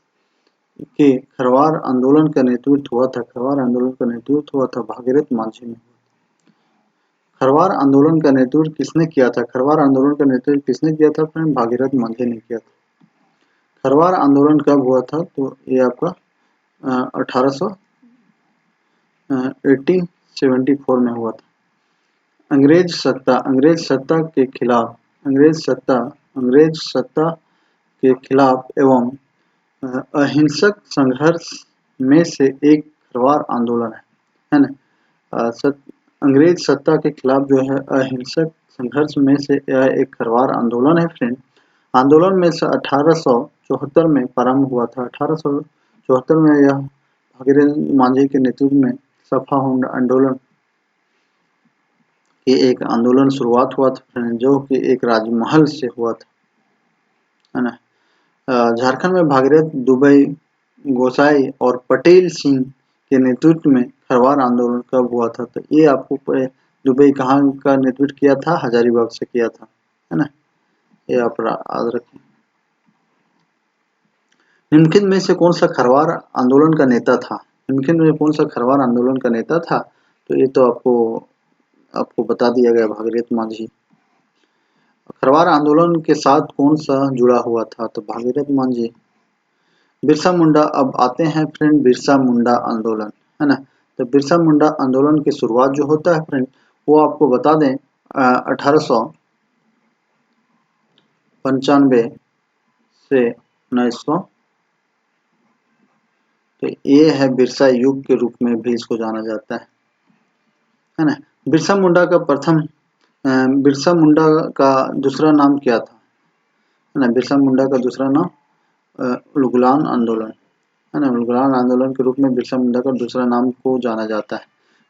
के खरवार आंदोलन का नेतृत्व हुआ था। खरवार आंदोलन का नेतृत्व हुआ था भागीरथ मांझी ने। खरवार आंदोलन का नेतृत्व किसने किया था? खरवार आंदोलन का नेतृत्व किसने किया था फ्रेंड? भागीरथ मांझी ने किया था। खरवार आंदोलन कब हुआ था? तो ये आपका 1874 में हुआ था। अंग्रेज सत्ता के खिलाफ एवं अहिंसक संघर्ष में से एक खरवार आंदोलन है ना। अंग्रेज सत्ता के खिलाफ जो है अहिंसक संघर्ष में से यह एक खरवार आंदोलन है फ्रेंड। आंदोलन में से 1874 में प्रारंभ हुआ था। 1874 में यह भागीरथ मांझी के नेतृत्व में सफा आंदोलन की एक आंदोलन शुरुआत हुआ था फ्रेंड, जो कि एक राजमहल से हुआ था, है ना। झारखंड में भागीरथ दुबई, गोसाई और पटेल सिंह के नेतृत्व में खरवार आंदोलन कब हुआ था? तो ये आपको दुबई कहाँ का नेतृत्व किया था? हजारीबाग से किया था, है ना। ये आप याद रखें। निम्नलिखित में से कौन सा खरवार आंदोलन का नेता था? निम्नलिखित में कौन सा खरवार आंदोलन का नेता था? तो ये तो आपको बता दिया गया, भागीरथ मांझी। खरवार आंदोलन के साथ कौन सा जुड़ा हुआ था? तो भागीरथ मांझी। बिरसा मुंडा। अब आते हैं फ्रेंड बिरसा मुंडा आंदोलन, है ना। तो बिरसा मुंडा आंदोलन की शुरुआत जो होता है फ्रेंड, वो आपको बता दें 1895 से 1900, तो ये है बिरसा युग के रूप में भी इसको जाना जाता है ना। बिरसा मुंडा का दूसरा नाम क्या था? है ना। बिरसा मुंडा का दूसरा नाम उलगुलान आंदोलन, है ना। उलगुलान आंदोलन के रूप में बिरसा मुंडा का दूसरा नाम को जाना जाता है।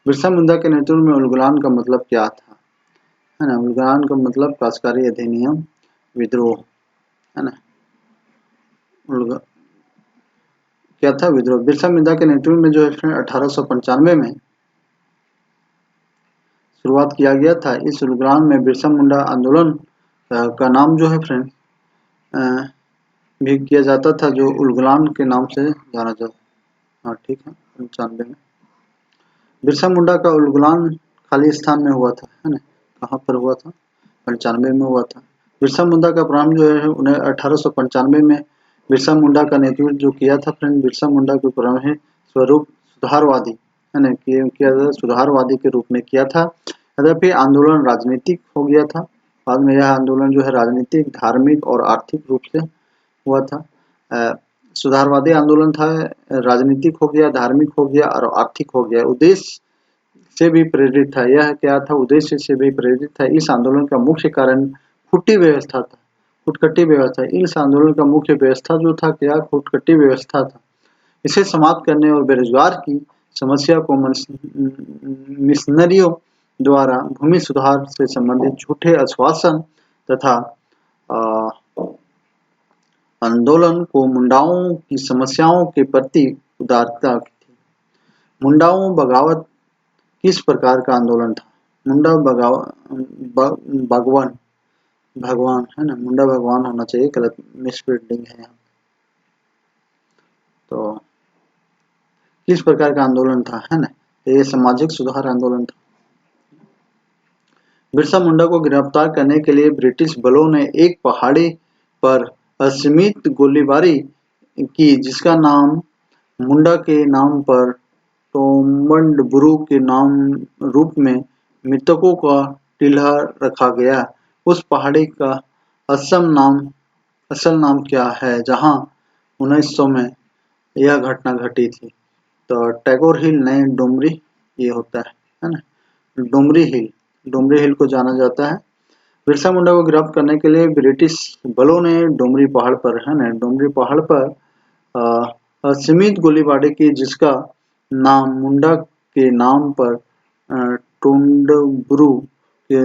बिरसा मुंडा के नेतृत्व में उलगुलान का मतलब क्या था? है ना। उलगुलान का मतलब काश्तकारी अधिनियम विद्रोह, है ना। क्या था? विद्रोह। बिरसा मुंडा के नेतृत्व में जो है 1895 में शुरुआत किया गया था। इस उलगुलान में बिरसा मुंडा आंदोलन का नाम जो है फ्रेंड भी किया जाता था, जो उलगुलान के नाम से जाना जाता। हाँ ठीक है। 95 में बिरसा मुंडा का उलगुलान खालिस्तान में हुआ था, है ना। कहाँ पर हुआ था? 95 में हुआ था। बिरसा मुंडा का प्रारंभ जो है उन्हें 1895 में बिरसा मुंडा का नेतृत्व जो किया था फ्रेंड, बिरसा मुंडा के प्रारंभ है स्वरूप सुधारवादी, है ना, किया सुधारवादी के रूप में किया था। यद्यपि आंदोलन राजनीतिक हो गया था। बाद में यह आंदोलन जो है राजनीतिक, धार्मिक और आर्थिक रूप से हुआ था। सुधारवादी आंदोलन था, राजनीतिक हो गया, धार्मिक हो गया और आर्थिक हो गया। उद्देश्य से भी प्रेरित था। यह क्या था? उद्देश्य से भी प्रेरित था। इस आंदोलन का मुख्य कारण फुटी व्यवस्था था, फुटकटी व्यवस्था। इस आंदोलन का मुख्य व्यवस्था जो था क्या? फुटकटी व्यवस्था था। इसे समाप्त करने और बेरोजगार की समस्या को मिशनरियों द्वारा भूमि सुधार से संबंधित झूठे आश्वासन तथा आंदोलन को मुंडाओं की समस्याओं के प्रति उदारता थी। मुंडाओं बगावत किस प्रकार का आंदोलन था? मुंडा भगवान, है ना। मुंडा भगवान होना चाहिए, गलत मिसप्रिंटिंग है यहाँ। तो किस प्रकार का आंदोलन था, है ना। ये सामाजिक सुधार आंदोलन था। बिरसा मुंडा को गिरफ्तार करने के लिए ब्रिटिश बलों ने एक पहाड़ी पर असीमित गोलीबारी की, जिसका नाम मुंडा के नाम पर टोमंडबुरु के नाम रूप में मृतकों का टीला रखा गया। उस पहाड़ी का असल नाम क्या है, जहां 1900 में यह घटना घटी थी? तो टैगोर हिल, नए डुमरी ये होता है ना। डुमरी हिल को जाना जाता है। बिरसा मुंडा को गिरफ्तार करने के लिए ब्रिटिश बलों ने डुमरी पहाड़ पर, है ना, डुमरी पहाड़ पर असीमित गोलीबारी की, जिसका नाम मुंडा के नाम पर टोंडब्रू के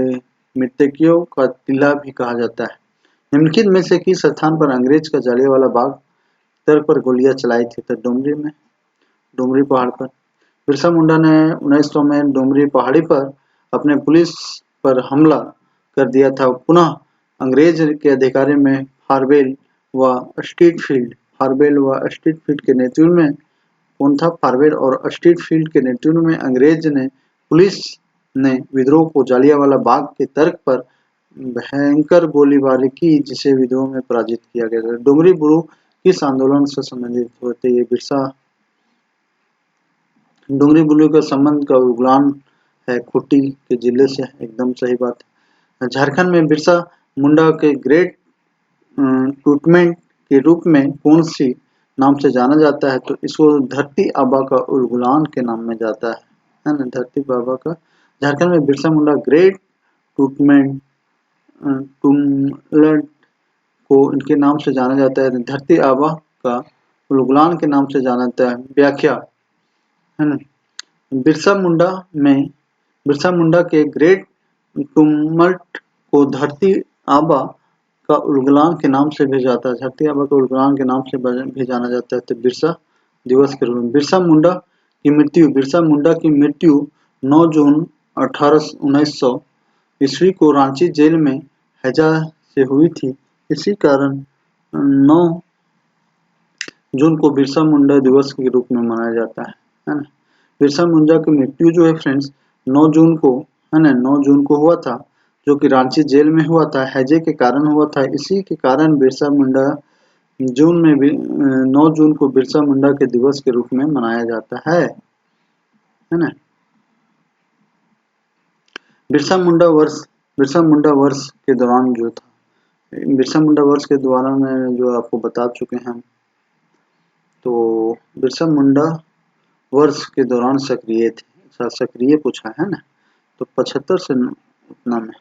मृतकों का टीला भी कहा जाता है। निम्नलिखित में से किस स्थान पर अंग्रेज का जलियांवाला बाग तर्क पर गोलियां चलाई थी? तो डुमरी पहाड़ पर। बिरसा मुंडा ने 1900 में डुमरी पहाड़ी पर अपने पुलिस पर हमला कर दिया था। पुनः अंग्रेज के अधिकारी में फारवेल व स्ट्रीटफील्ड के नेतृत्व में कौन था? फारवेल और स्ट्रीटफील्ड के नेतृत्व में अंग्रेज ने पुलिस ने विद्रोह को जलियांवाला बाग के तर्क पर भयंकर गोलीबारी की, जिसे विद्रोह में पराजित किया गया था। डुमरी बुरू किस आंदोलन से संबंधित होते? ये डुमरी बुरू का संबंध का उगलान है खूंटी के जिले से। एकदम सही बात है। झारखंड में बिरसा मुंडा के ग्रेट टूटमेंट के रूप में कौन सी नाम से जाना जाता है? तो इसको धरती आबा का उलगुलान के नाम में जाता है ना, धरती आबा का। झारखंड में बिरसा मुंडा ग्रेट टूटमेंट टूमलट को इनके नाम से जाना जाता है। धरती आबा का उलगुलान के नाम से जाना जाता है। व्याख्या है ना, बिरसा मुंडा के ग्रेट टूमल्ट को धरती आबा का उलगुलान के नाम से भी जाता है। धरती आबा का उलगुलान के नाम से भी जाना जाता है। तो बिरसा दिवस के रूप में। बिरसा मुंडा की मृत्यु 9 जून 1900 ईस्वी को रांची जेल में हैजा से हुई थी। इसी कारण 9 जून को बिरसा मुंडा दिवस के रूप में मनाया जाता है ना। बिरसा मुंडा की मृत्यु जो है फ्रेंड्स 9 जून को है ना, 9 जून को हुआ था, जो कि रांची जेल में हुआ था, हैजे के कारण हुआ था। इसी के कारण बिरसा मुंडा जून में भी 9 जून को बिरसा मुंडा के दिवस के रूप में मनाया जाता है ना। बिरसा मुंडा वर्ष के दौरान जो था, बिरसा मुंडा वर्ष के दौरान में जो आपको बता चुके हैं, तो बिरसा मुंडा वर्ष के दौरान सक्रिय थे। सक्रिय पूछा है ना, तो 75 से उतना में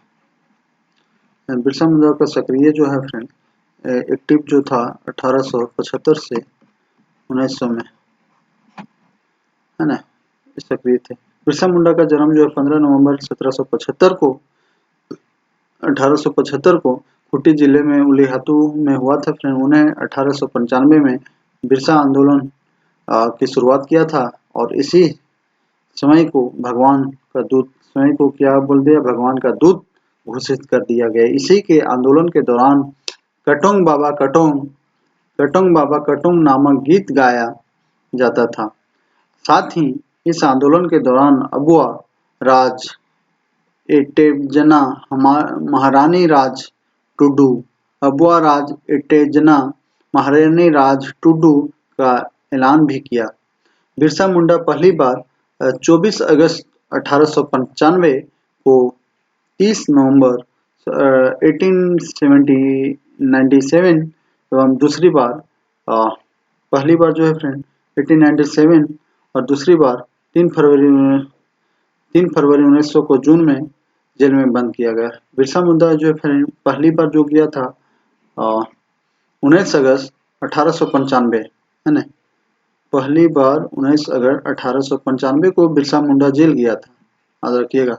बिरसा मुंडा का सक्रिय जो है फ्रेंड एक्टिव जो था 1875 से 1900 में है ना, सक्रिय थे। बिरसा मुंडा का जन्म जो है 15 नवंबर 1875 को खूंटी जिले में उलीहातू में हुआ था फ्रेंड। उन्हें 1895 में बिरसा आंदोलन की शुरुआत किया था और इसी समय को भगवान का दूत घोषित कर दिया गया। इसी के आंदोलन के दौरान कटोंग बाबा कटोंग नामक गीत गाया जाता था। साथ ही इस आंदोलन के दौरान अबुआ राज एटेजना महारानी राज टुडू का ऐलान भी किया। बिरसा मुंडा पहली बार 24 अगस्त 1895 को 30 नवंबर 1897 एवं दूसरी बार पहली बार जो है फ्रेंड 1897 और दूसरी बार 3 फरवरी 1900 को जून में जेल में बंद किया गया। बिरसा मुंडा जो है फ्रेंड पहली बार जो किया था 19 अगस्त 1895 है ना, पहली बार 19 अगस्त 1895 को बिरसा मुंडा जेल गया था। याद रखिएगा,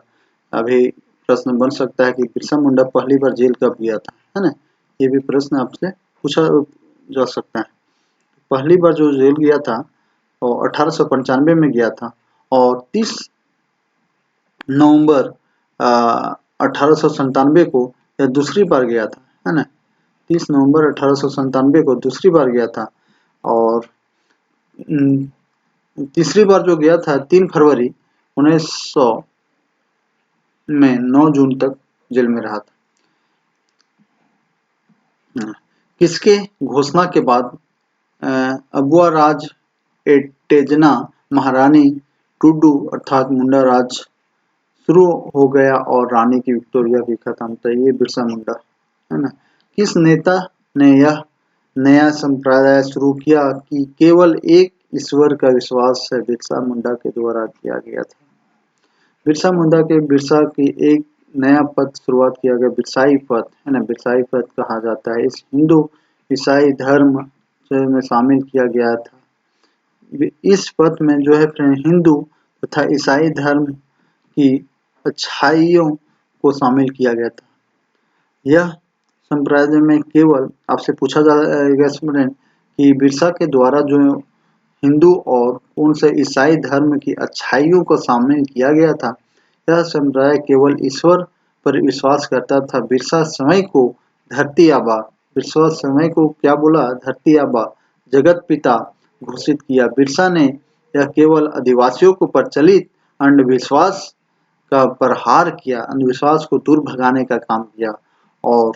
अभी प्रश्न बन सकता है कि बिरसा मुंडा पहली बार जेल कब गया था, है ना, ये भी प्रश्न आपसे पूछा जा सकता है। पहली बार जो जेल गया था वो 1895 में गया था और 30 नवंबर 1897 को यह दूसरी बार गया था, है ना, 30 नवंबर 1897 को दूसरी बार गया था और तीसरी बार जो गया था 3 फरवरी 1900 में 9 जून तक जेल में रहा था। किसके घोषणा के बाद अबुआ राज एटेजना महारानी टुडू अर्थात मुंडा राज शुरू हो गया और रानी की विक्टोरिया की खत्म? तो ये बिरसा मुंडा है ना। किस नेता ने यह नया संप्रदाय शुरू किया कि केवल एक ईश्वर का विश्वास है? बिरसा मुंडा के द्वारा किया गया था। बिरसा की एक नया पद शुरुआत किया गया, बिरसाई पद है ना, बिरसाई पद कहा जाता है। इस हिंदू ईसाई धर्म में शामिल किया गया था। इस पद में जो है हिंदू तथा ईसाई धर्म की अच्छाइयों को शामिल किया गया था। यह संप्रदाय में केवल आपसे पूछा जाएगा स्टूडेंट कि बिरसा के द्वारा जो हिंदू और कौन से ईसाई धर्म की अच्छाइयों को शामिल किया गया था। यह समुदाय केवल ईश्वर पर विश्वास करता था। बिरसा समय को धरती आबा, बिरसा समय को क्या बोला? धरती आबा, जगत पिता घोषित किया। बिरसा ने यह केवल आदिवासियों को प्रचलित अंधविश्वास का प्रहार किया, अंधविश्वास को दूर भगाने का काम किया और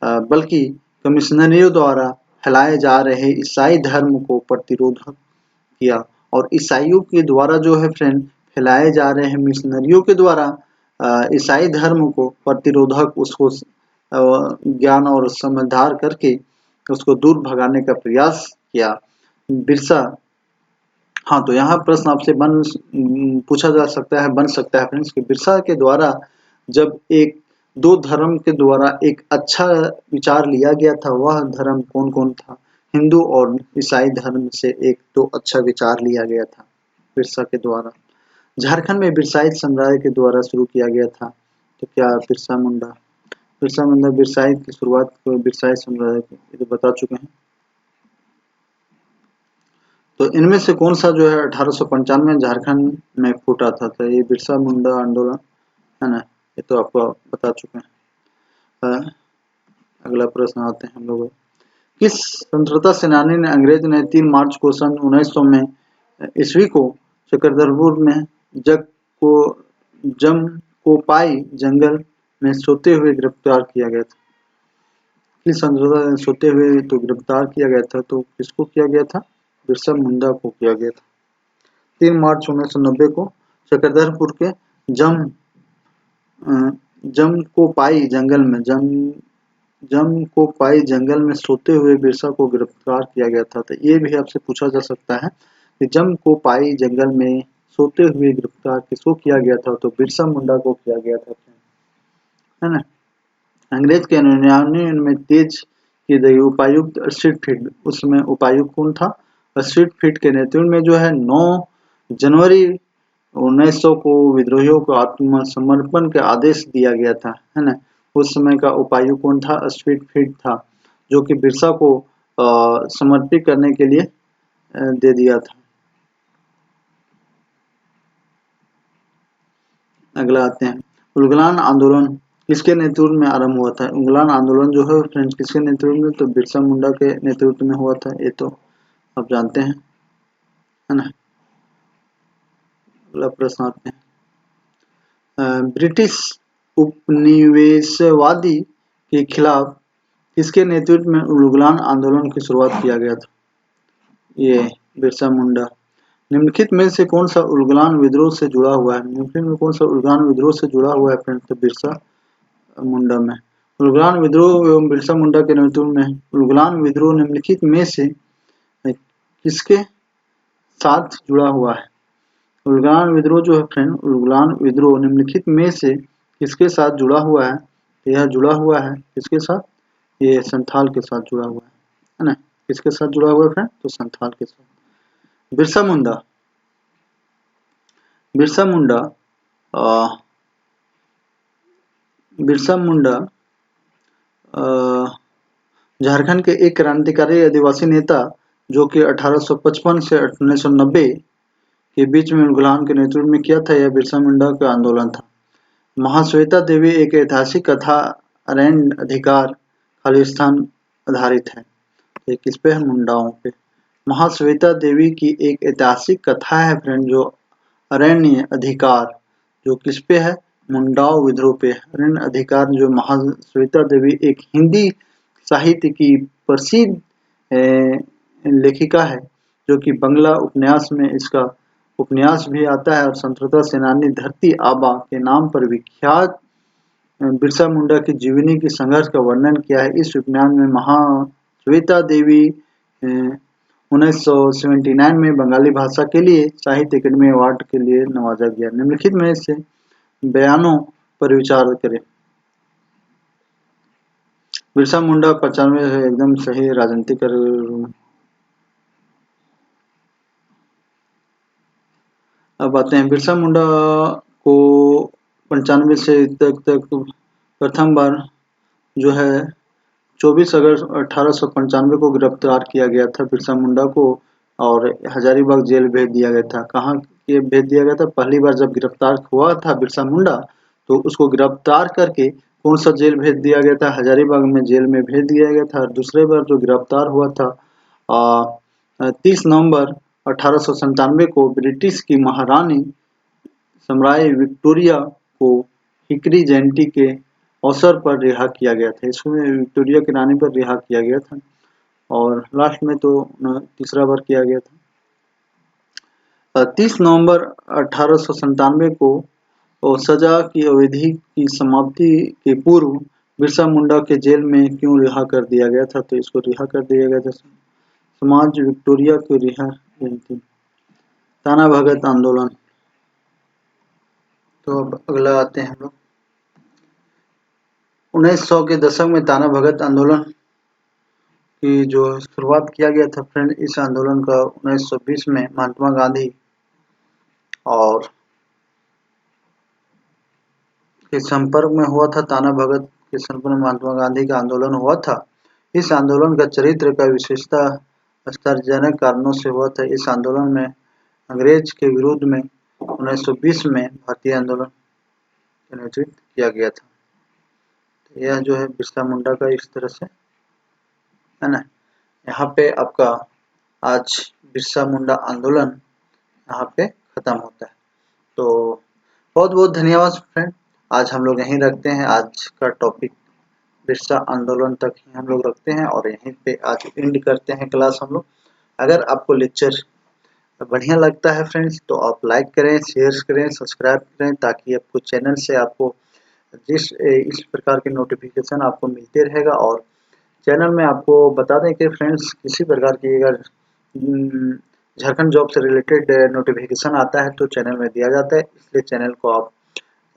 बल्कि कमिश्नरियों द्वारा फैलाए जा रहे ईसाई धर्म को प्रतिरोधक किया और ईसाइयों के द्वारा जो है फ्रेंड फैलाए जा रहे हैं मिशनरियों के द्वारा ईसाई धर्म को प्रतिरोधक उसको ज्ञान और समझदार करके उसको दूर भगाने का प्रयास किया बिरसा। हाँ, तो यहाँ प्रश्न आपसे पूछा जा सकता है, बन सकता है फ्रेंड्स कि बिरसा के द्वारा जब एक दो धर्म के द्वारा एक अच्छा विचार लिया गया था, वह धर्म कौन कौन था? हिंदू और ईसाई धर्म से एक तो अच्छा विचार लिया गया था बिरसा के द्वारा। झारखंड में बिरसाइत समुदाय के द्वारा शुरू किया गया था, तो क्या बिरसा मुंडा बिरसाइत की शुरुआत को बिरसाइत समुदाय को बता चुके हैं। तो इनमें से कौन सा जो है 1895 झारखंड में फूटा था? तो ये बिरसा मुंडा आंदोलन है ना, ये तो आपको बता चुके हैं। अगला प्रश्न आते हैं हम लोग, किस स्वतंत्रता सेनानी ने अंग्रेज ने 3 मार्च को सन 1900 में ईस्वी को चक्रधरपुर में जमकोपाई जंगल में सोते हुए गिरफ्तार किया गया था? किस स्वतंत्रता सोते हुए तो गिरफ्तार किया गया था, तो किसको किया गया था? बिरसा मुंडा को किया गया था। 3 मार्च 1990 को चक्रधरपुर के जमकोपाई जंगल में सोते हुए बिरसा को गिरफ्तार किया गया था। तो ये भी आपसे पूछा जा सकता है कि जमकोपाई जंगल में सोते हुए गिरफ्तार किसको किया गया था? तो बिरसा मुंडा को किया गया था, है ना। अंग्रेज के अनुयायियों में तेज की गई उपायुक्त स्ट्रीटफील्ड, उसमें उपायुक्त कौन था? स्ट्रीटफील्ड के नेतृत्व में जो है 9 जनवरी 1900 को विद्रोहियों को आत्मसमर्पण का आदेश दिया गया था, है ना। उस समय का उपायुक्त कौन था? स्ट्रीटफील्ड था, जो कि बिरसा को समर्पित करने के लिए दे दिया था। अगला आते हैं, उलगुलान आंदोलन किसके नेतृत्व में आरंभ हुआ था? उलगुलान आंदोलन जो है फ्रेंड्स किसके नेतृत्व में? तो बिरसा मुंडा के नेतृत्व में हुआ था, ये तो आप जानते हैं, है ना। अगला प्रश्न आते हैं, ब्रिटिश उपनिवेशवादी के खिलाफ किसके नेतृत्व में उलगुलान आंदोलन की शुरुआत किया गया था? ये बिरसा मुंडा। निम्नलिखित में से कौन सा उलगुलान विद्रोह से जुड़ा हुआ है? निम्नलिखित में कौन सा उलगुलान विद्रोह से जुड़ा हुआ है फ्रेंड्स? तो बिरसा मुंडा में। उलगुलान विद्रोह एवं बिरसा मुंडा के नेतृत्व में उलगुलान विद्रोह निम्नलिखित में से किसके साथ जुड़ा हुआ है? उलगुलान विद्रोह जो है फ्रेंड, उलगुलान विद्रोह निम्नलिखित में से किसके साथ जुड़ा हुआ है? यह जुड़ा हुआ है किसके साथ? ये संथाल के साथ जुड़ा हुआ है ना। किसके साथ जुड़ा हुआ है फ्रेंड? तो संथाल के साथ। बिरसा मुंडा बिरसा मुंडा बिरसा मुंडा झारखंड के एक क्रांतिकारी आदिवासी नेता जो कि 1855 से 1990 के बीच में उलगुलान के नेतृत्व में किया था। यह बिरसा मुंडा का आंदोलन था। महाश्वेता देवी एक ऐतिहासिक कथा अरण्य अधिकार खालिस्तान आधारित है। ये किस पे है? मुंडाओं पे। महाश्वेता देवी की एक ऐतिहासिक कथा है फ्रेंड, जो अरण्य अधिकार, जो किस पे है? मुंडाओं विद्रोह पे। अरण्य अधिकार जो महाश्वेता देवी एक हिंदी साहित्य की प्रसिद्ध लेखिका है, जो कि बंगला उपन्यास में इसका उपन्यास भी आता है और स्वतंत्रता सेनानी धरती आबा के नाम पर विख्यात बिरसा मुंडा की जीवनी की संघर्ष का वर्णन किया है। इस उपन्यास में महाश्वेता देवी 1979 में बंगाली भाषा के लिए साहित्य अकेडमी अवार्ड के लिए नवाजा गया। निम्नलिखित में से बयानों पर विचार करें। बिरसा मुंडा 95 है, एकदम सही राजनीतिक। अब आते हैं बिरसा मुंडा को 95 से तक प्रथम बार जो है 24 अगस्त 1895 को गिरफ्तार किया गया था बिरसा मुंडा को और हजारीबाग जेल भेज दिया गया था। कहाँ के भेज दिया गया था? पहली बार जब गिरफ्तार हुआ था बिरसा मुंडा तो उसको गिरफ्तार करके कौन सा जेल भेज दिया गया था? हजारीबाग में जेल में भेज दिया गया था। दूसरे बार जो गिरफ्तार हुआ था 30 नवंबर 1897 को ब्रिटिश की महारानी सम्राज्ञी विक्टोरिया को हिकरी जयंती के अवसर पर रिहा किया गया था। इसमें विक्टोरिया की रानी पर रिहा किया गया था और लास्ट में तो तीसरा बार किया गया था। 30 नवंबर 1897 को सजा की अवधि की समाप्ति के पूर्व बिरसा मुंडा के जेल में क्यों रिहा कर दिया गया था? तो इसको रिहा कर दिया गया था समाज विक्टोरिया को रिहा जयंती। ताना भगत आंदोलन। तो अब अगला आते हैं हम लोग 1900 के दशक में ताना भगत आंदोलन की जो शुरुआत किया गया था फ्रेंड। इस आंदोलन का 1920 में महात्मा गांधी और के संपर्क में हुआ था। ताना भगत के संपर्क में महात्मा गांधी का आंदोलन हुआ था। इस आंदोलन का चरित्र का विशेषता आश्चर्यजनक कारणों से हुआ था। इस आंदोलन में अंग्रेज के विरुद्ध में 1920 में भारतीय आंदोलन नेतृत्व किया गया था। तो यह जो है बिरसा मुंडा का इस तरह से है ना। यहाँ पे आपका आज बिरसा मुंडा आंदोलन यहाँ पे खत्म होता है। तो बहुत बहुत धन्यवाद फ्रेंड। आज हम लोग यहीं रखते हैं। आज का टॉपिक बिरसा आंदोलन तक ही हम लोग रखते हैं और यहीं पे आज एंड करते हैं क्लास हम लोग। अगर आपको लेक्चर बढ़िया लगता है फ्रेंड्स तो आप लाइक करें, शेयर करें, सब्सक्राइब करें ताकि आपको चैनल से आपको इस प्रकार के नोटिफिकेशन आपको मिलते रहेगा। और चैनल में आपको बता दें कि फ्रेंड्स किसी प्रकार की अगर झारखंड जॉब से रिलेटेड नोटिफिकेशन आता है तो चैनल में दिया जाता है। इसलिए चैनल को आप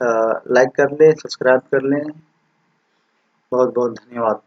लाइक कर लें, सब्सक्राइब कर लें। बहुत बहुत धन्यवाद।